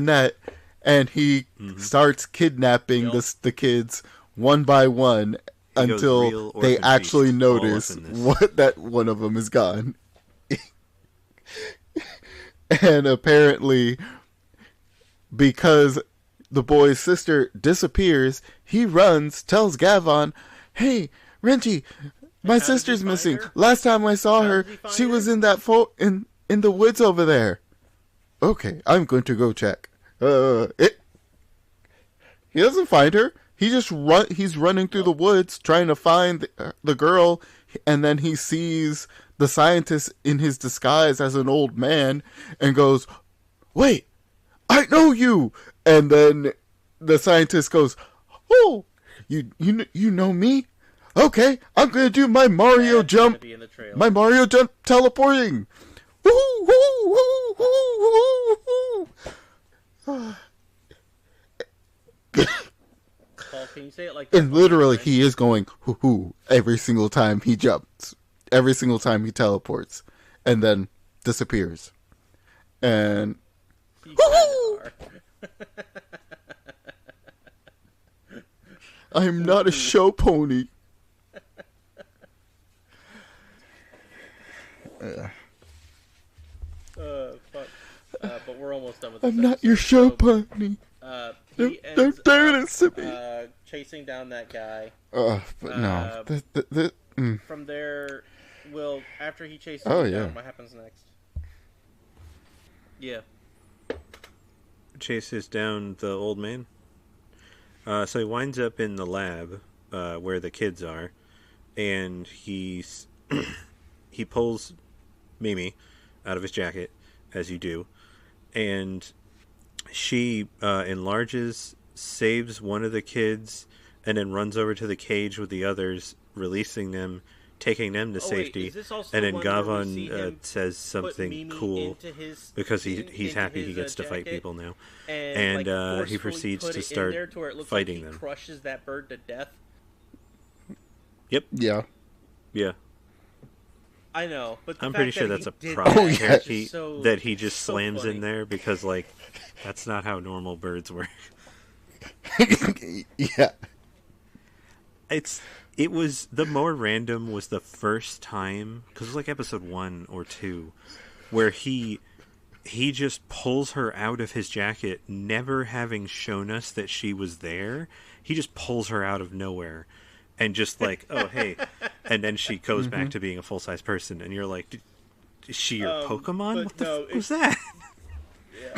net, and he starts kidnapping the kids one by one until they actually notice that one of them is gone. And apparently, because the boy's sister disappears, he runs, tells Gavan, "Hey, Renji, my sister's missing. Last time I saw her, she was in that in the woods over there." Okay, I'm going to go check. He doesn't find her. He's running through the woods trying to find the girl, and then he sees the scientist in his disguise as an old man and goes, "Wait, I know you." And then the scientist goes, "Oh, you know me? Okay, I'm going to do my Mario jump. My Mario jump teleporting." Woo, woo, woo, woo, woo, woo. Paul, can you say it like that? And literally, he is going hoo hoo every single time he jumps, every single time he teleports, and then disappears. And I'm not a show pony. Fuck. But we're almost done with this. I'm not episode, your show pony. He ends up chasing down that guy. But no. From there, after he chases him down, what happens next? Yeah. Chases down the old man. So he winds up in the lab where the kids are, and he pulls Mimi out of his jacket, as you do, and she enlarges, saves one of the kids, and then runs over to the cage with the others, releasing them, taking them to safety. And then Gavan says something cool because he's happy he gets to fight people now, and he proceeds to start fighting them. Crushes that bird to death. Yep. Yeah. Yeah. I know, but I'm pretty sure that's a prop that he just slams in there because, like, that's not how normal birds work. Yeah. It was the more random was the first time, because it was like episode 1 or 2, where he just pulls her out of his jacket, never having shown us that she was there. He just pulls her out of nowhere. And just like, oh, hey. And then she goes back to being a full-size person. And you're like, is she your Pokemon? What the fuck was that? Yeah.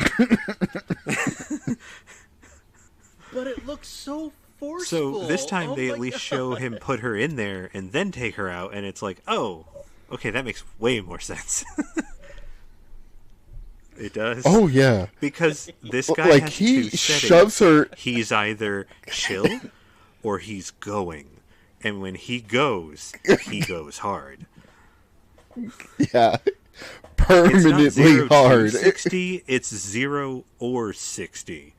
But it looks so forceful. So this time they at least show him put her in there and then take her out. And it's like, oh, okay, that makes way more sense. It does. Oh, yeah. Because this guy like, has he two shoves her. He's either chill or he's going. And when he goes hard. Yeah. Permanently hard. 60, it's 0 or 60.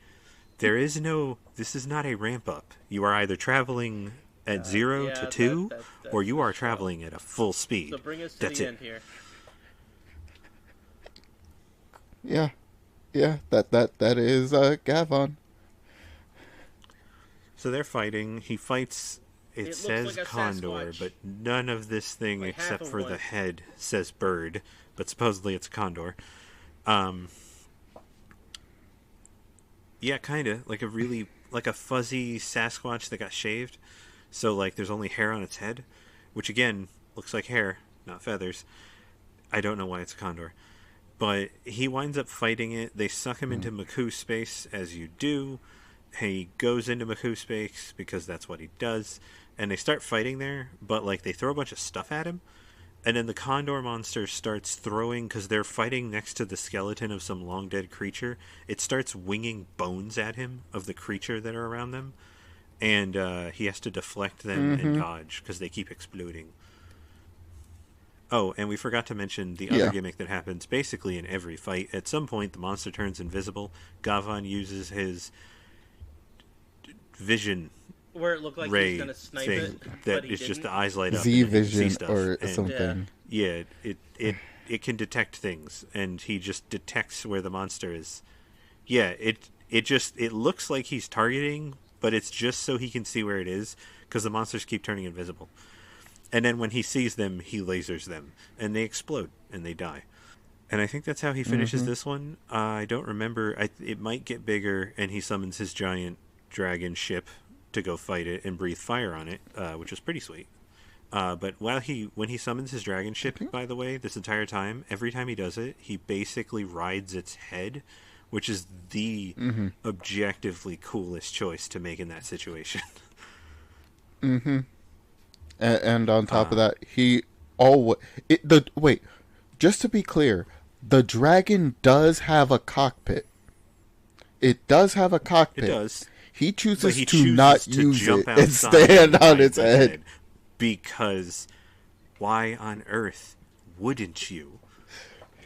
There is no... This is not a ramp up. You are either traveling at 0 to 2, or you are traveling at a full speed. So bring us to the end here. Yeah. Yeah, that is Gavan. So they're fighting. He fights... It says like condor, Sasquatch. But none of this thing like except for the head says bird. But supposedly it's a condor. Yeah, kind of. Like a fuzzy Sasquatch that got shaved. So, like, there's only hair on its head. Which, again, looks like hair, not feathers. I don't know why it's a condor. But he winds up fighting it. They suck him into Maku space, as you do. He goes into Maku space because that's what he does. And they start fighting there, but, like, they throw a bunch of stuff at him. And then the condor monster starts throwing, because they're fighting next to the skeleton of some long-dead creature. It starts winging bones at him of the creature that are around them. And he has to deflect them and dodge, because they keep exploding. Oh, and we forgot to mention the other gimmick that happens basically in every fight. At some point, the monster turns invisible. Gavan uses his vision Where it looked like he was ray going to snipe thing it, but that he is just didn't. the eyes light up Z and then he can see vision stuff. or And something. yeah, it can detect things, and he just detects where the monster is. Yeah, it looks like he's targeting, but it's just so he can see where it is, because the monsters keep turning invisible. And then when he sees them, he lasers them, and they explode, and they die. And I think that's how he finishes this one. I don't remember. It might get bigger, and he summons his giant dragon ship to go fight it and breathe fire on it, which is pretty sweet. But when he summons his dragon ship, by the way, this entire time, every time he does it, he basically rides its head, which is the objectively coolest choice to make in that situation. And on top of that, he always wait. Just to be clear, the dragon does have a cockpit. It does have a cockpit. It does. He But chooses he to chooses not to use jump it and outside stand on ride its the head. because why on earth wouldn't you?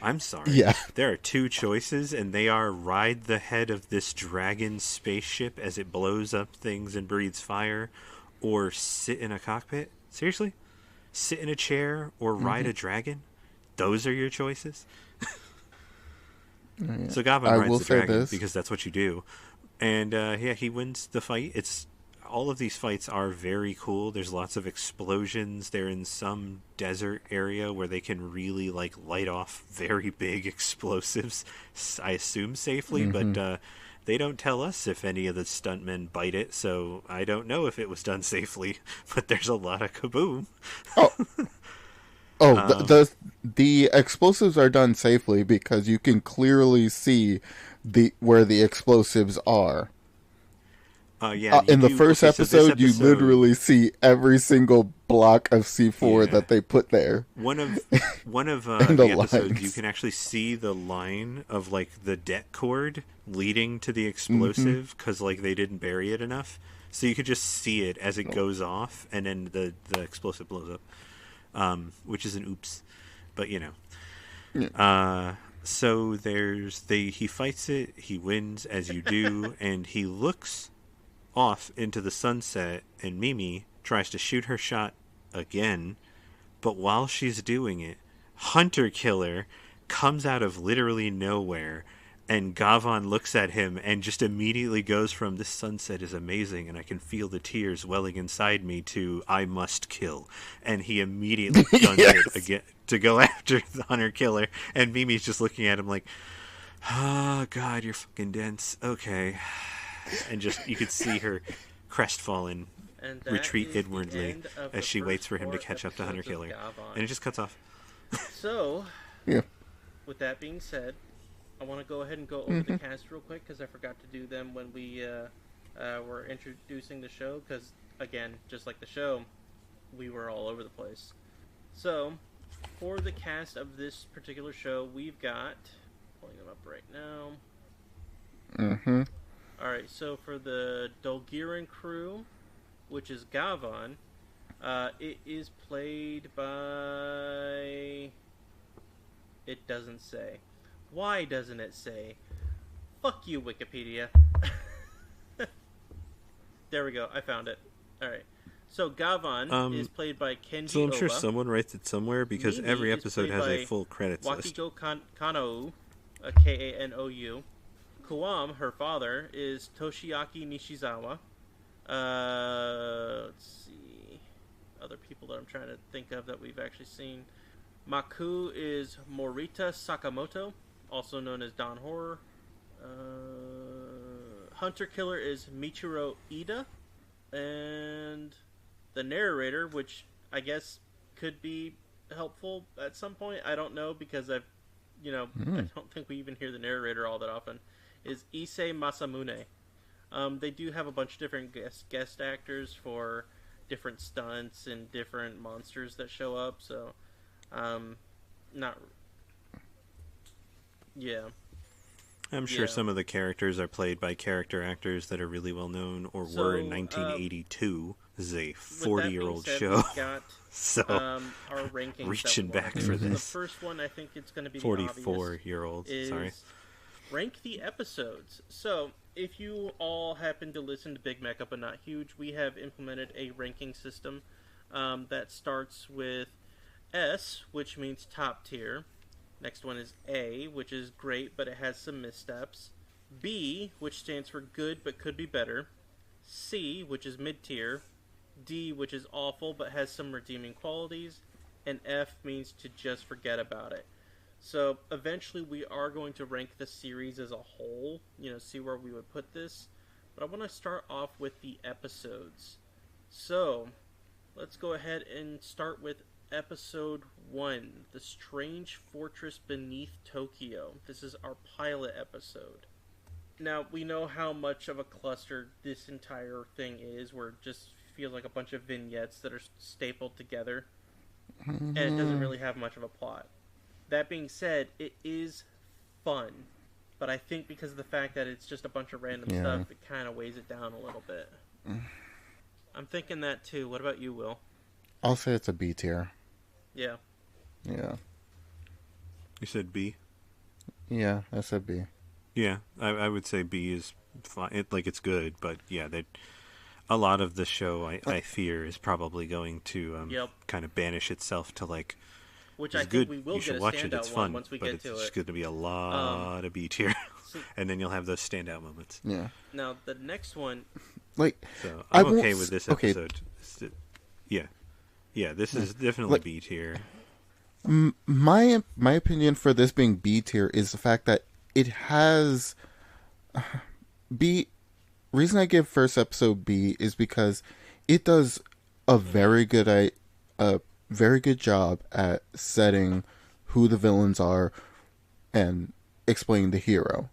I'm sorry. Yeah. There are two choices, and they are ride the head of this dragon spaceship as it blows up things and breathes fire, or sit in a cockpit. Seriously? Sit in a chair or ride a dragon? Those are your choices? So Gavan rides the dragon because that's what you do. And he wins the fight. All of these fights are very cool. There's lots of explosions. They're in some desert area where they can really light off very big explosives. I assume safely, but they don't tell us if any of the stuntmen bite it, so I don't know if it was done safely. But there's a lot of kaboom. The explosives are done safely because you can clearly see where the explosives are. In the first episode, you literally see every single block of C4 that they put there. One of the episodes, you can actually see the line of the det cord leading to the explosive because they didn't bury it enough, so you could just see it as it goes off, and then the explosive blows up, which is an oops, but you know. So he fights it, he wins as you do, and he looks off into the sunset, and Mimi tries to shoot her shot again, but while she's doing it, Hunter Killer comes out of literally nowhere, and Gavan looks at him and just immediately goes from "this sunset is amazing and I can feel the tears welling inside me" to "I must kill," and he immediately guns it again to go after the Hunter Killer, and Mimi's just looking at him like, "Oh God, you're fucking dense. Okay." And just you could see her crestfallen retreat inwardly as she waits for him to catch up to Hunter Killer, and it just cuts off. So, with that being said, I want to go ahead and go over the cast real quick because I forgot to do them when we were introducing the show. Because again, just like the show, we were all over the place. So, for the cast of this particular show, we've got pulling them up right now. Alright, so for the Dolgiran crew, which is Gavan, it is played by... It doesn't say. Why doesn't it say? Fuck you, Wikipedia. There we go, I found it. Alright. So Gavan is played by Kenji So I'm Oba. sure someone writes it somewhere because Mimi every episode has a full credits list. Wakiko Kanou, Kanou. Kuam, her father, is Toshiaki Nishizawa. Let's see. Other people that I'm trying to think of that we've actually seen. Maku is Morita Sakamoto, also known as Don Horror. Hunter Killer is Michiro Ida. And the narrator, which I guess could be helpful at some point. I don't know because I don't think we even hear the narrator all that often. Is Issei Masamune. They do have a bunch of different guest actors for different stunts and different monsters that show up, so I'm sure some of the characters are played by character actors that are really well known or were in 1982. This is a with that 40-year-old being said, show. we've got So, our rankings. reaching that we back wanna for do. So the this. first one, I think it's going to be the obvious, 44-year-olds, is sorry. rank the episodes. So if you all happen to listen to Big Mecha but not huge, we have implemented a ranking system that starts with S, which means top tier. Next one is A, which is great, but it has some missteps. B, which stands for good but could be better. C, which is mid-tier. D, which is awful but has some redeeming qualities. And F means to just forget about it. So eventually we are going to rank the series as a whole, see where we would put this. But I want to start off with the episodes. So let's go ahead and start with Episode 1, The Strange Fortress Beneath Tokyo. This is our pilot episode. Now, we know how much of a cluster this entire thing is, where it just feels like a bunch of vignettes that are stapled together, and it doesn't really have much of a plot. That being said, it is fun, but I think because of the fact that it's just a bunch of random stuff, it kind of weighs it down a little bit. I'm thinking that too. What about you, Will? I'll say it's a B tier. Yeah. Yeah. You said B? Yeah, I said B. Yeah, I would say B is fine. It's good, but yeah, a lot of the show, I fear, is probably going to kind of banish itself to which it's I think good. we will You should get a watch it. standout It's one fun, once we but get it's to just it. going to be a lot of B tier, and then you'll have those standout moments. Yeah. Now the next one, So I'm okay with this episode. Yeah, this is definitely B tier. My opinion for this being B tier is the fact that it has reason I give first episode B is because it does a very good job at setting who the villains are and explaining the hero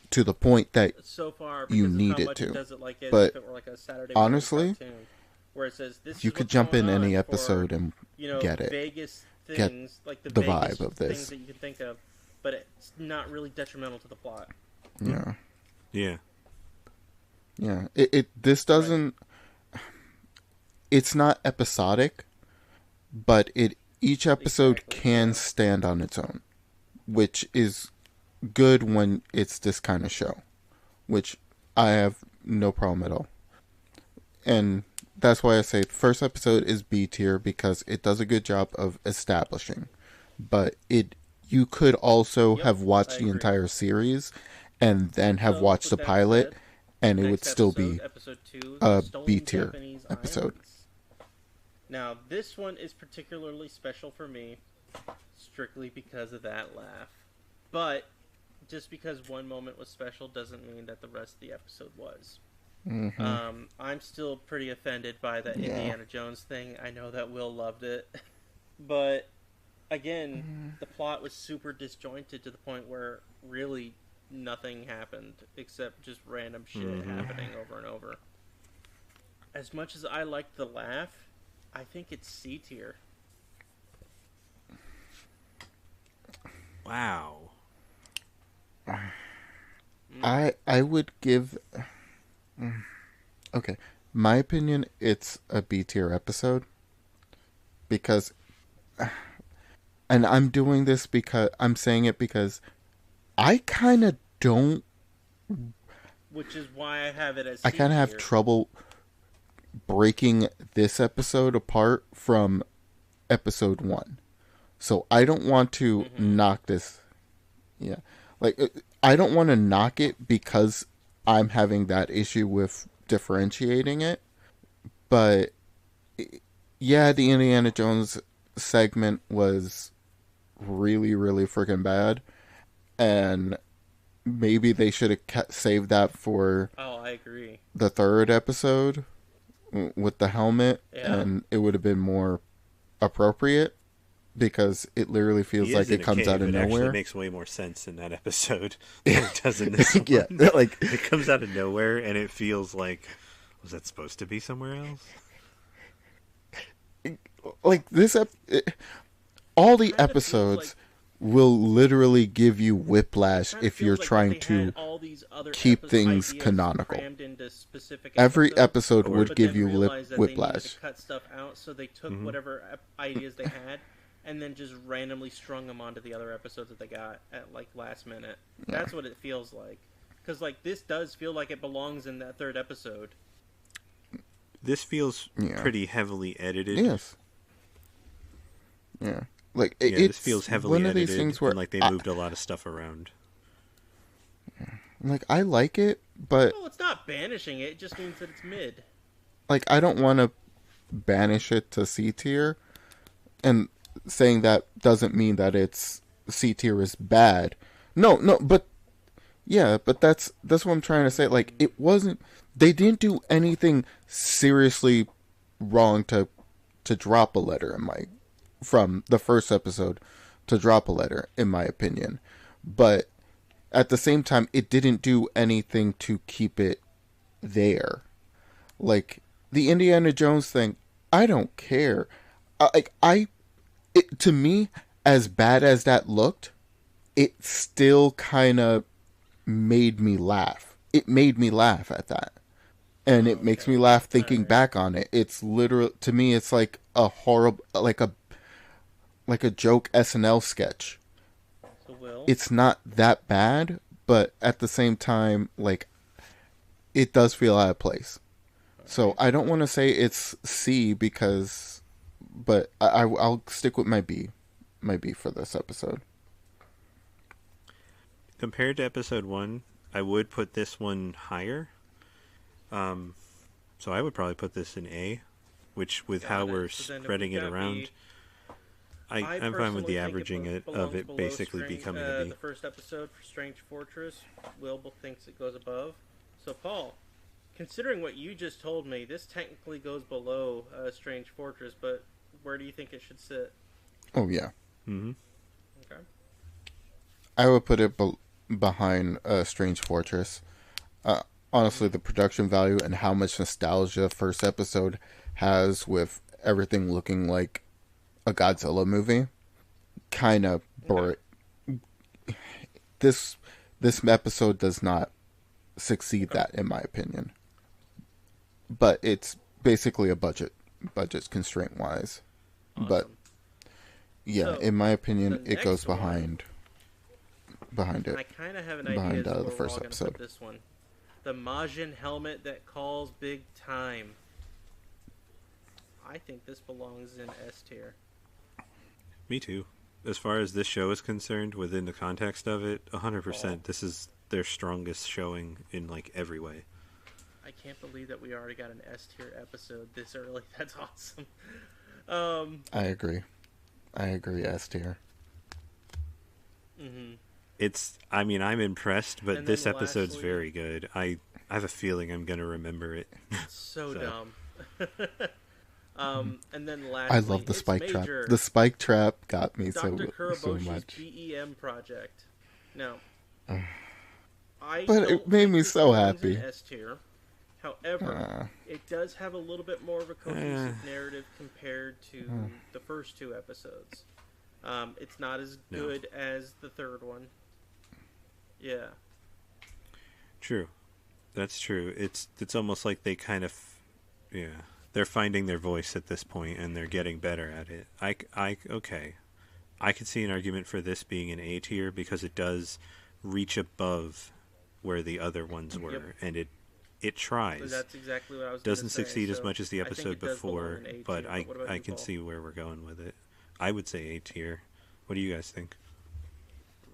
to the point that so far, you because need of how it much to. it does it like But if it were like a Saturday honestly, cartoon, where it says this you is could what's jump in going any on episode for, and get it. Vegas Get things, like the the Vegas vibe of this. things that you can think of, but it's not really detrimental to the plot. Yeah. Yeah. Yeah. This doesn't. It's not episodic, but each episode can stand on its own, which is good when it's this kind of show, which I have no problem at all. And that's why I say first episode is B tier, because it does a good job of establishing. But you could also have watched the entire series and then have watched the pilot, and it would still be episode 2, a Stolen B tier Japanese episode. Islands. Now, this one is particularly special for me, strictly because of that laugh. But just because one moment was special doesn't mean that the rest of the episode was. Mm-hmm. I'm still pretty offended by the Indiana Jones thing. I know that Will loved it. But, again, the plot was super disjointed to the point where really nothing happened except just random shit happening over and over. As much as I liked the laugh, I think it's C tier. Wow. I would give. Okay, my opinion, it's a B tier episode because, and I'm doing this because I'm saying it because I kind of don't. Which is why I have it as C I kind of have trouble breaking this episode apart from episode 1. So I don't want to knock this. Yeah. I don't want to knock it because I'm having that issue with differentiating it. But yeah, the Indiana Jones segment was really, really freaking bad. And maybe they should have saved that for I agree. the third episode with the helmet, and it would have been more appropriate because it literally feels like it comes out of nowhere. It actually makes way more sense in that episode than it does in this one. Yeah, it comes out of nowhere and it feels like, was that supposed to be somewhere else? Like this all the episodes will literally give you whiplash Kinda if you're feels like trying they to had all these other keep things ideas canonical. crammed into specific Every episodes, episode would but give then you realized that they needed whiplash. to cut stuff out, so they took Mm-hmm. whatever ideas they had and then just randomly strung them onto the other episodes that they got at like last minute. Yeah. That's what it feels like. Because like this does feel like it belongs in that third episode. This feels Yeah. pretty heavily edited. Yes. Yeah. Like Yeah, it's this feels heavily one of edited, these things where and like they moved a lot of stuff around. like I like it, but Well, it's not banishing it. It just means that it's mid. like I don't want to banish it to C tier, and saying that doesn't mean that it's C tier is bad. No, but yeah, but that's what I'm trying to say. Like it wasn't. They didn't do anything seriously wrong to drop a letter in my from the first episode to drop a letter in my opinion, but at the same time it didn't do anything to keep it there. Like the Indiana Jones thing, I don't care. To me, as bad as that looked, it still kind of made me laugh. It made me laugh at that. And it makes me laugh thinking back on it. It's literal to me. It's like a horrible, like a joke SNL sketch. So Will, It's not that bad, but at the same time, like it does feel out of place. So I don't want to say it's C because, but I'll stick with my B for this episode. Compared to episode 1, I would put this one higher. So I would probably put this in A, which with how we're So then if spreading we it got around, B, I'm fine with the personally think averaging it of belongs it below basically Strange- becoming a B. the first episode for Strange Fortress. Will thinks it goes above. So Paul, considering what you just told me, this technically goes below Strange Fortress, but where do you think it should sit? Oh yeah, Mm-hmm. Okay. I would put it behind Strange Fortress. Honestly, the production value and how much nostalgia first episode has with everything looking like a Godzilla movie, kind of bore it. This episode does not succeed that, in my opinion. But it's basically a budget constraint wise. Awesome. But yeah, So, in my opinion, the it goes next one- behind I it. kind of have an behind, idea as to the where we're first all going to episode. put this one. The Majin helmet that calls big time. I think this belongs in S tier. Me too. As far as this show is concerned, within the context of it, 100%. This is their strongest showing in like every way. I can't believe that we already got an S tier episode this early. That's awesome. I agree. S tier. Mm-hmm. I mean, I'm impressed, but And this then episode's lastly- very good. I have a feeling I'm going to remember it. So So. dumb. And then lastly, I love the it's spike trap. major, The spike trap got me Dr. so Kuroboshi's much. BEM project. Now, I But it don't made think me this so belongs in happy. S tier. However, it does have a little bit more of a cohesive narrative compared to the first two episodes. It's not as No. good as the third one. Yeah. True. That's true. It's almost like they kind of, yeah, they're finding their voice at this point and they're getting better at it. Okay. I could see an argument for this being an A tier because it does reach above where the other ones were, Yep. and it tries. That's exactly what I was Doesn't gonna say, succeed as so much as the I think episode it does belong before, in A tier, but what about I you, can Paul? see where we're going with it. I would say A tier. What do you guys think?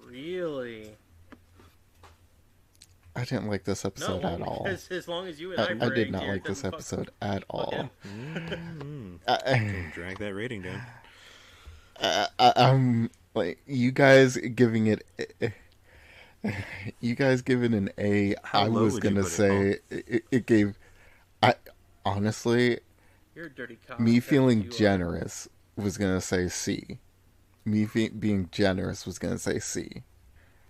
Really? I didn't like this episode at all. because as long as you and I, I were did A not tier, like it this doesn't fuck- episode at all. him. Drag that rating down. I'm like you guys giving it. You guys giving an A. How I low was would you gonna put it, say it gave. I honestly, You're a dirty cop. me that's what feeling you are. generous was gonna say C. Me being generous was gonna say C.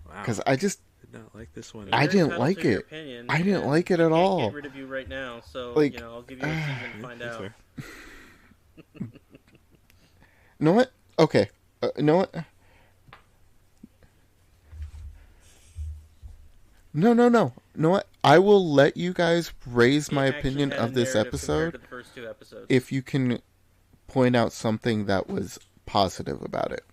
Wow. Because I just did not like this one. I You're didn't entitled like to your it. opinion, I didn't and like it at can't all. Get rid of you right now, so Like, I'll give you a season to find That's out. fair. You know what? Okay. You know what? No, no, no. You know what? I will let you guys raise my It actually opinion had a of this narrative compared episode to the first two episodes. if you can point out something that was positive about it.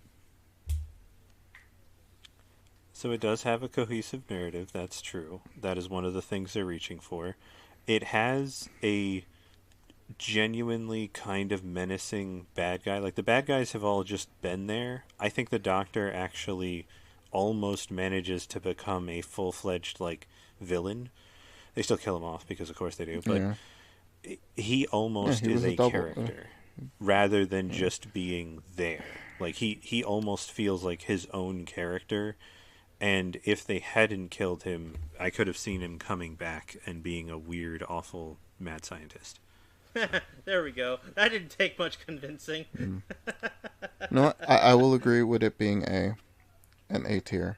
So it does have a cohesive narrative, that's true. That is one of the things they're reaching for. It has a genuinely kind of menacing bad guy. Like, the bad guys have all just been there. I think the Doctor actually almost manages to become a full-fledged, like, villain. They still kill him off, because of course they do, but Yeah. he Yeah, almost he is was a a double. character rather than Yeah. just being there. Like, he almost feels like his own character, and if they hadn't killed him, I could have seen him coming back and being a weird, awful mad scientist. So. There we go. That didn't take much convincing. Mm. You know what? I will agree with it being an A tier.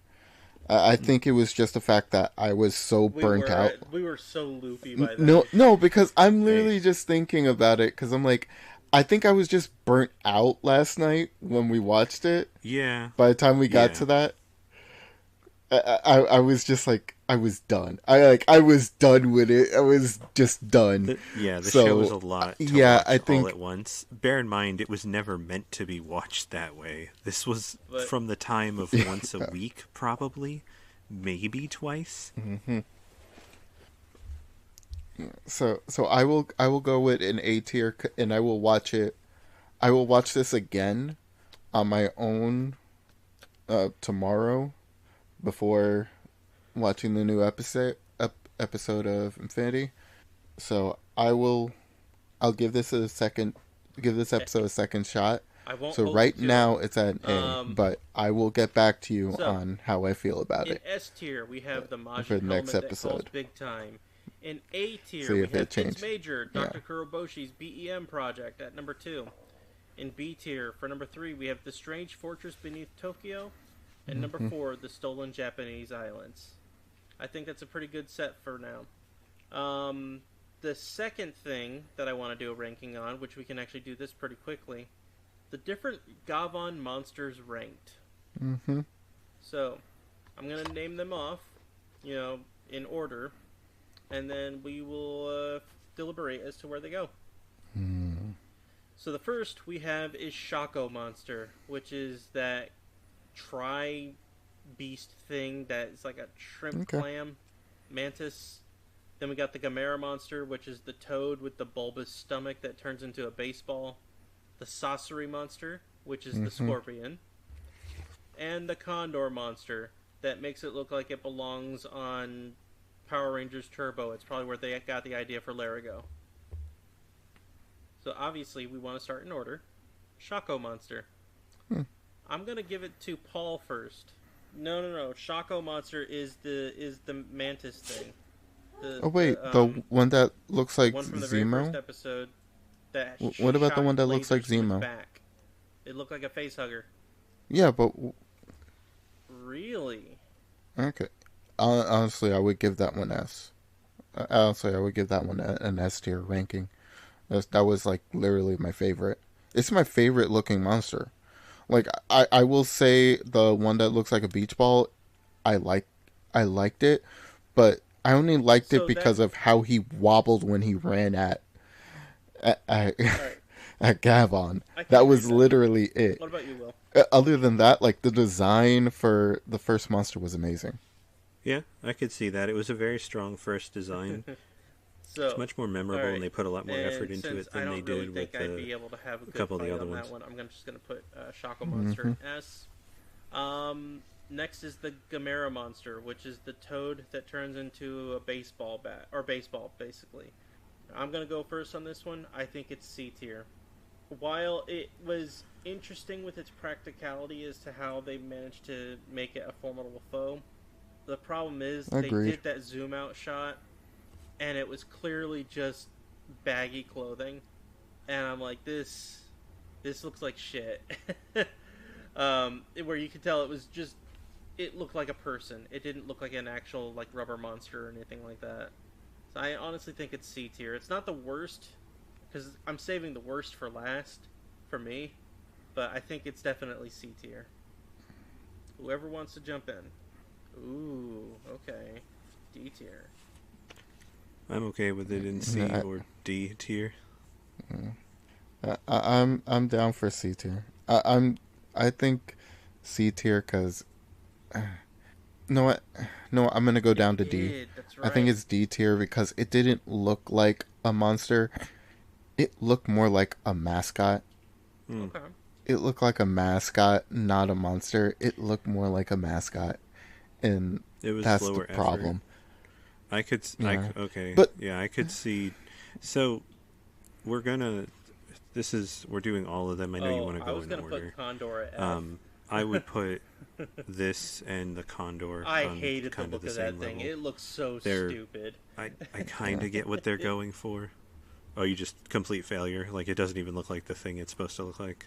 I think it was just the fact that I was so burnt out. We were so loopy by then. No, no, because I'm Hey. literally just thinking about it because I'm like, I think I was just burnt out last night when we watched it. Yeah. By the time we got to that, I was just like, I was done. I was done with it. I was just done. The show was a lot to watch I think all at once. Bear in mind, it was never meant to be watched that way. This was from the time of once a week, probably. Maybe twice. Mm-hmm. So I will go with an A tier, and I will watch it. I will watch this again on my own tomorrow before watching the new episode of Infinity. So I'll give this episode a second shot. I won't. So right now it's at an A, but I will get back to you on how I feel about it. In S tier, we have the Majin for the next helmet episode. that calls big time. In A tier, See we if have it changed. Kids Major, Dr. Kuroboshi's BEM project at number 2. In B tier, for number 3, we have The Strange Fortress Beneath Tokyo. And number 4, The Stolen Japanese Islands. I think that's a pretty good set for now. The second thing that I want to do a ranking on, which we can actually do this pretty quickly, the different Gavan monsters ranked. Mm-hmm. So, I'm going to name them off, in order, and then we will deliberate as to where they go. Mm. So the first we have is Shaco Monster, which is that tri-beast thing that is like a shrimp clam mantis. Then we got the Gamera Monster, which is the toad with the bulbous stomach that turns into a baseball. The Sasori Monster, which is the scorpion. And the Condor Monster, that makes it look like it belongs on Power Rangers Turbo. It's probably where they got the idea for Larigo. So obviously we want to start in order. Shaco Monster. I'm gonna give it to Paul first. No. Shaco Monster is the mantis thing. The one that looks like one from the very first Zemo? episode. That What about the shot one that looks like lasers through its Zemo? back. It looked like a face hugger. Yeah, but Really? okay. Honestly, I would give that one S. Honestly, I would give that one an S tier ranking. That was like literally my favorite. It's my favorite looking monster. Like I will say the one that looks like a beach ball, I liked it, but I only liked it because of how he wobbled when he ran at Gavan. That was literally it. What about you, Will? Other than that, like the design for the first monster was amazing. Yeah, I could see that. It was a very strong first design. So, it's much more memorable, and they put a lot more effort into it than they did with I'd be able to have a couple of the other on ones. that one. I'm just going to put Shaco Monster S. Next is the Gamera Monster, which is the toad that turns into a baseball bat, or baseball, basically. I'm going to go first on this one. I think it's C tier. While it was interesting with its practicality as to how they managed to make it a formidable foe, the problem is they did that zoom out shot, and it was clearly just baggy clothing, and I'm like, this looks like shit. Where you could tell it looked like a person. It didn't look like an actual like rubber monster or anything like that. So I honestly think it's C tier. It's not the worst, because I'm saving the worst for last for me, but I think it's definitely C tier. Whoever wants to jump in. Ooh, okay. D tier. I'm okay with it in C or D tier. I'm down for C tier. I think C tier because no what no I'm gonna go down to D. That's I think right. it's D tier because it didn't look like a monster. It looked more like a mascot. Okay. It looked like a mascot, not a monster. It looked more like a mascot, and It was that's the slower problem. effort. Okay. But Yeah, I could see. So we're doing all of them. I know you want to I go was in gonna order. put Condor at F. I would put this and the Condor I on hated the kind of look the of same that thing. level. It looks so They're- stupid. I kind of get what they're going for. Oh, you just complete failure. Like, it doesn't even look like the thing it's supposed to look like.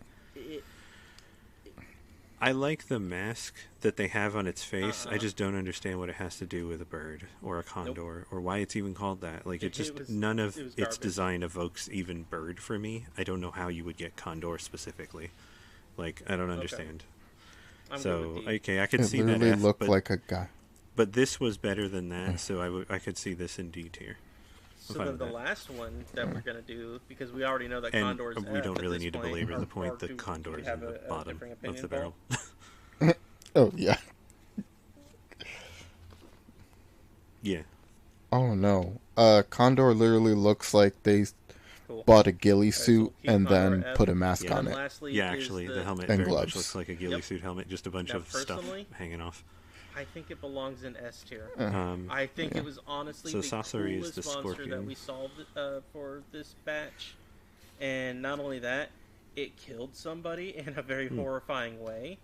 I like the mask that they have on its face. I just don't understand what it has to do with a bird or a condor or why it's even called that. Like, none of its garbage. design evokes even bird for me. I don't know how you would get condor specifically. Like, I don't understand. I'm So, good with D. okay, I could it see that literally F, looked but, like a guy. but this was better than that, so I could see this in D tier. So fine then with the that. last one that we're gonna do, because we already know that And Condor's we F don't at really this need to point, belabor the or point do that we Condor is have in the a bottom differing of opinion, the Paul? barrel. Oh yeah. Yeah. Oh no. Condor literally looks like they Cool. bought a ghillie so suit we'll keep and Condor then F. put a mask Yeah. on And it. lastly, Yeah, is actually, the helmet And very gloves. much looks like a ghillie Yep. suit helmet, just a bunch Now, of stuff personally, hanging off. I think it belongs in S tier. Um, I think it was honestly So the Sasori is coolest the monster that scorpion. we solved for this batch. And not only that, it killed somebody in a very horrifying way.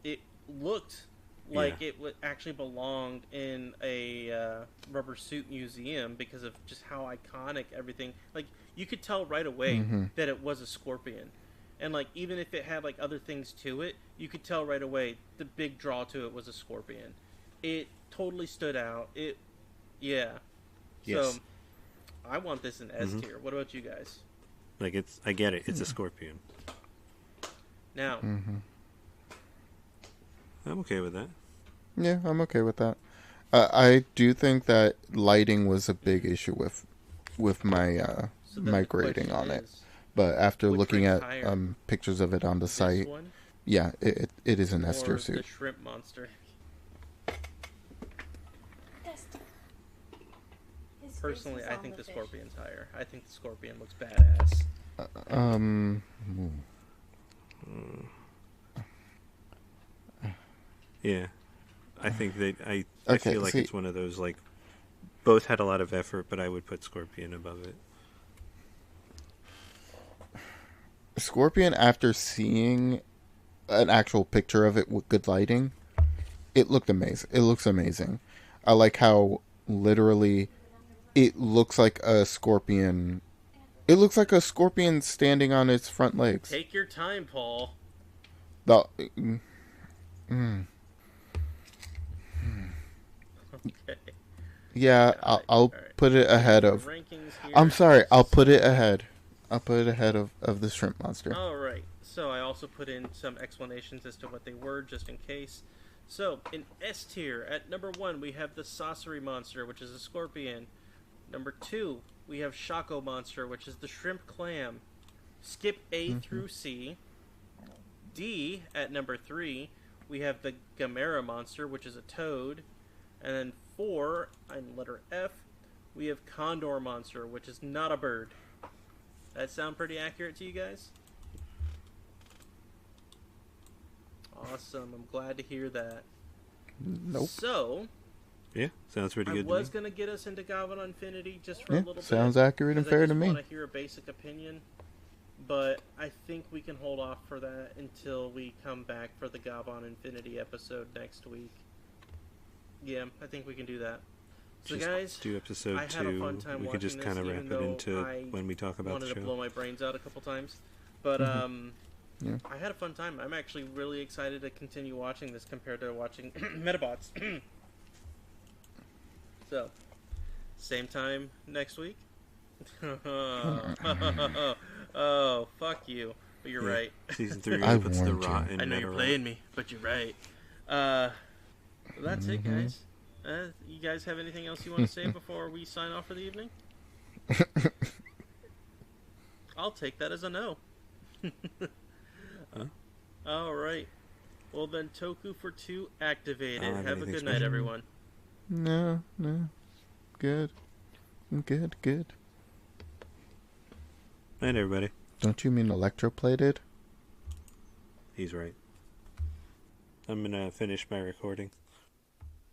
It looked like Yeah. it actually belonged in a rubber suit museum because of just how iconic everything. Like, you could tell right away that it was a scorpion. And, like, even if it had, like, other things to it, you could tell right away the big draw to it was a scorpion. It totally stood out. Yeah. Yes. So, I want this in S tier. What about you guys? Like, I get it. It's a scorpion. Now, I'm okay with that. Yeah, I'm okay with that. I do think that lighting was a big issue with my so then my the grading question on it. is, But after which looking ranks at higher? pictures of it on the this site, one yeah, it is an S or tier the suit. shrimp monster? Personally, I think the scorpion's higher. I think the scorpion looks badass. Yeah. I think that I Okay, feel like see- it's one of those, like, both had a lot of effort, but I would put Scorpion above it. Scorpion, after seeing an actual picture of it with good lighting, it looked amazing. It looks amazing. I like how literally it looks like a scorpion. It looks like a scorpion standing on its front legs. Take your time, Paul. The, Okay. yeah, I'll Alright. put it ahead of. Rankings here. I'm sorry, I'll put it ahead. I'll put it ahead of the shrimp monster. Alright, so I also put in some explanations as to what they were, just in case. So, in S tier, at number 1, we have the Sasori monster, which is a scorpion. Number 2, we have Shako monster, which is the shrimp clam. Skip A through C. D, at number 3, we have the Gamera monster, which is a toad. And then 4, on letter F, we have Condor monster, which is not a bird. That sound pretty accurate to you guys? Awesome. I'm glad to hear that. Nope. So, Yeah, sounds pretty I good was to me. going to get us into Gavan Infinity just for a Yeah, little bit. sounds accurate and 'cause I fair just to me. want to hear a basic opinion. But I think we can hold off for that until we come back for the Gavan Infinity episode next week. Yeah, I think we can do that. So Just guys, do episode I had a 2. fun time We watching could just this, kind of even wrap it though into I when we talk about wanted the to show. blow my brains out a couple times. But Yeah. I had a fun time. I'm actually really excited to continue watching this compared to watching Metabots. So, same time next week. Oh, fuck you. But you're Yeah. right. Season 3 I really puts the warned you. rot in I know you're Meta playing me, but you're right. That's it, guys. You guys have anything else you want to say before we sign off for the evening? I'll take that as a no. All right. Well then, Toku for Two activated. Have a good night, everyone. No. Good. Good. Night, everybody. Don't you mean electroplated? He's right. I'm gonna finish my recording.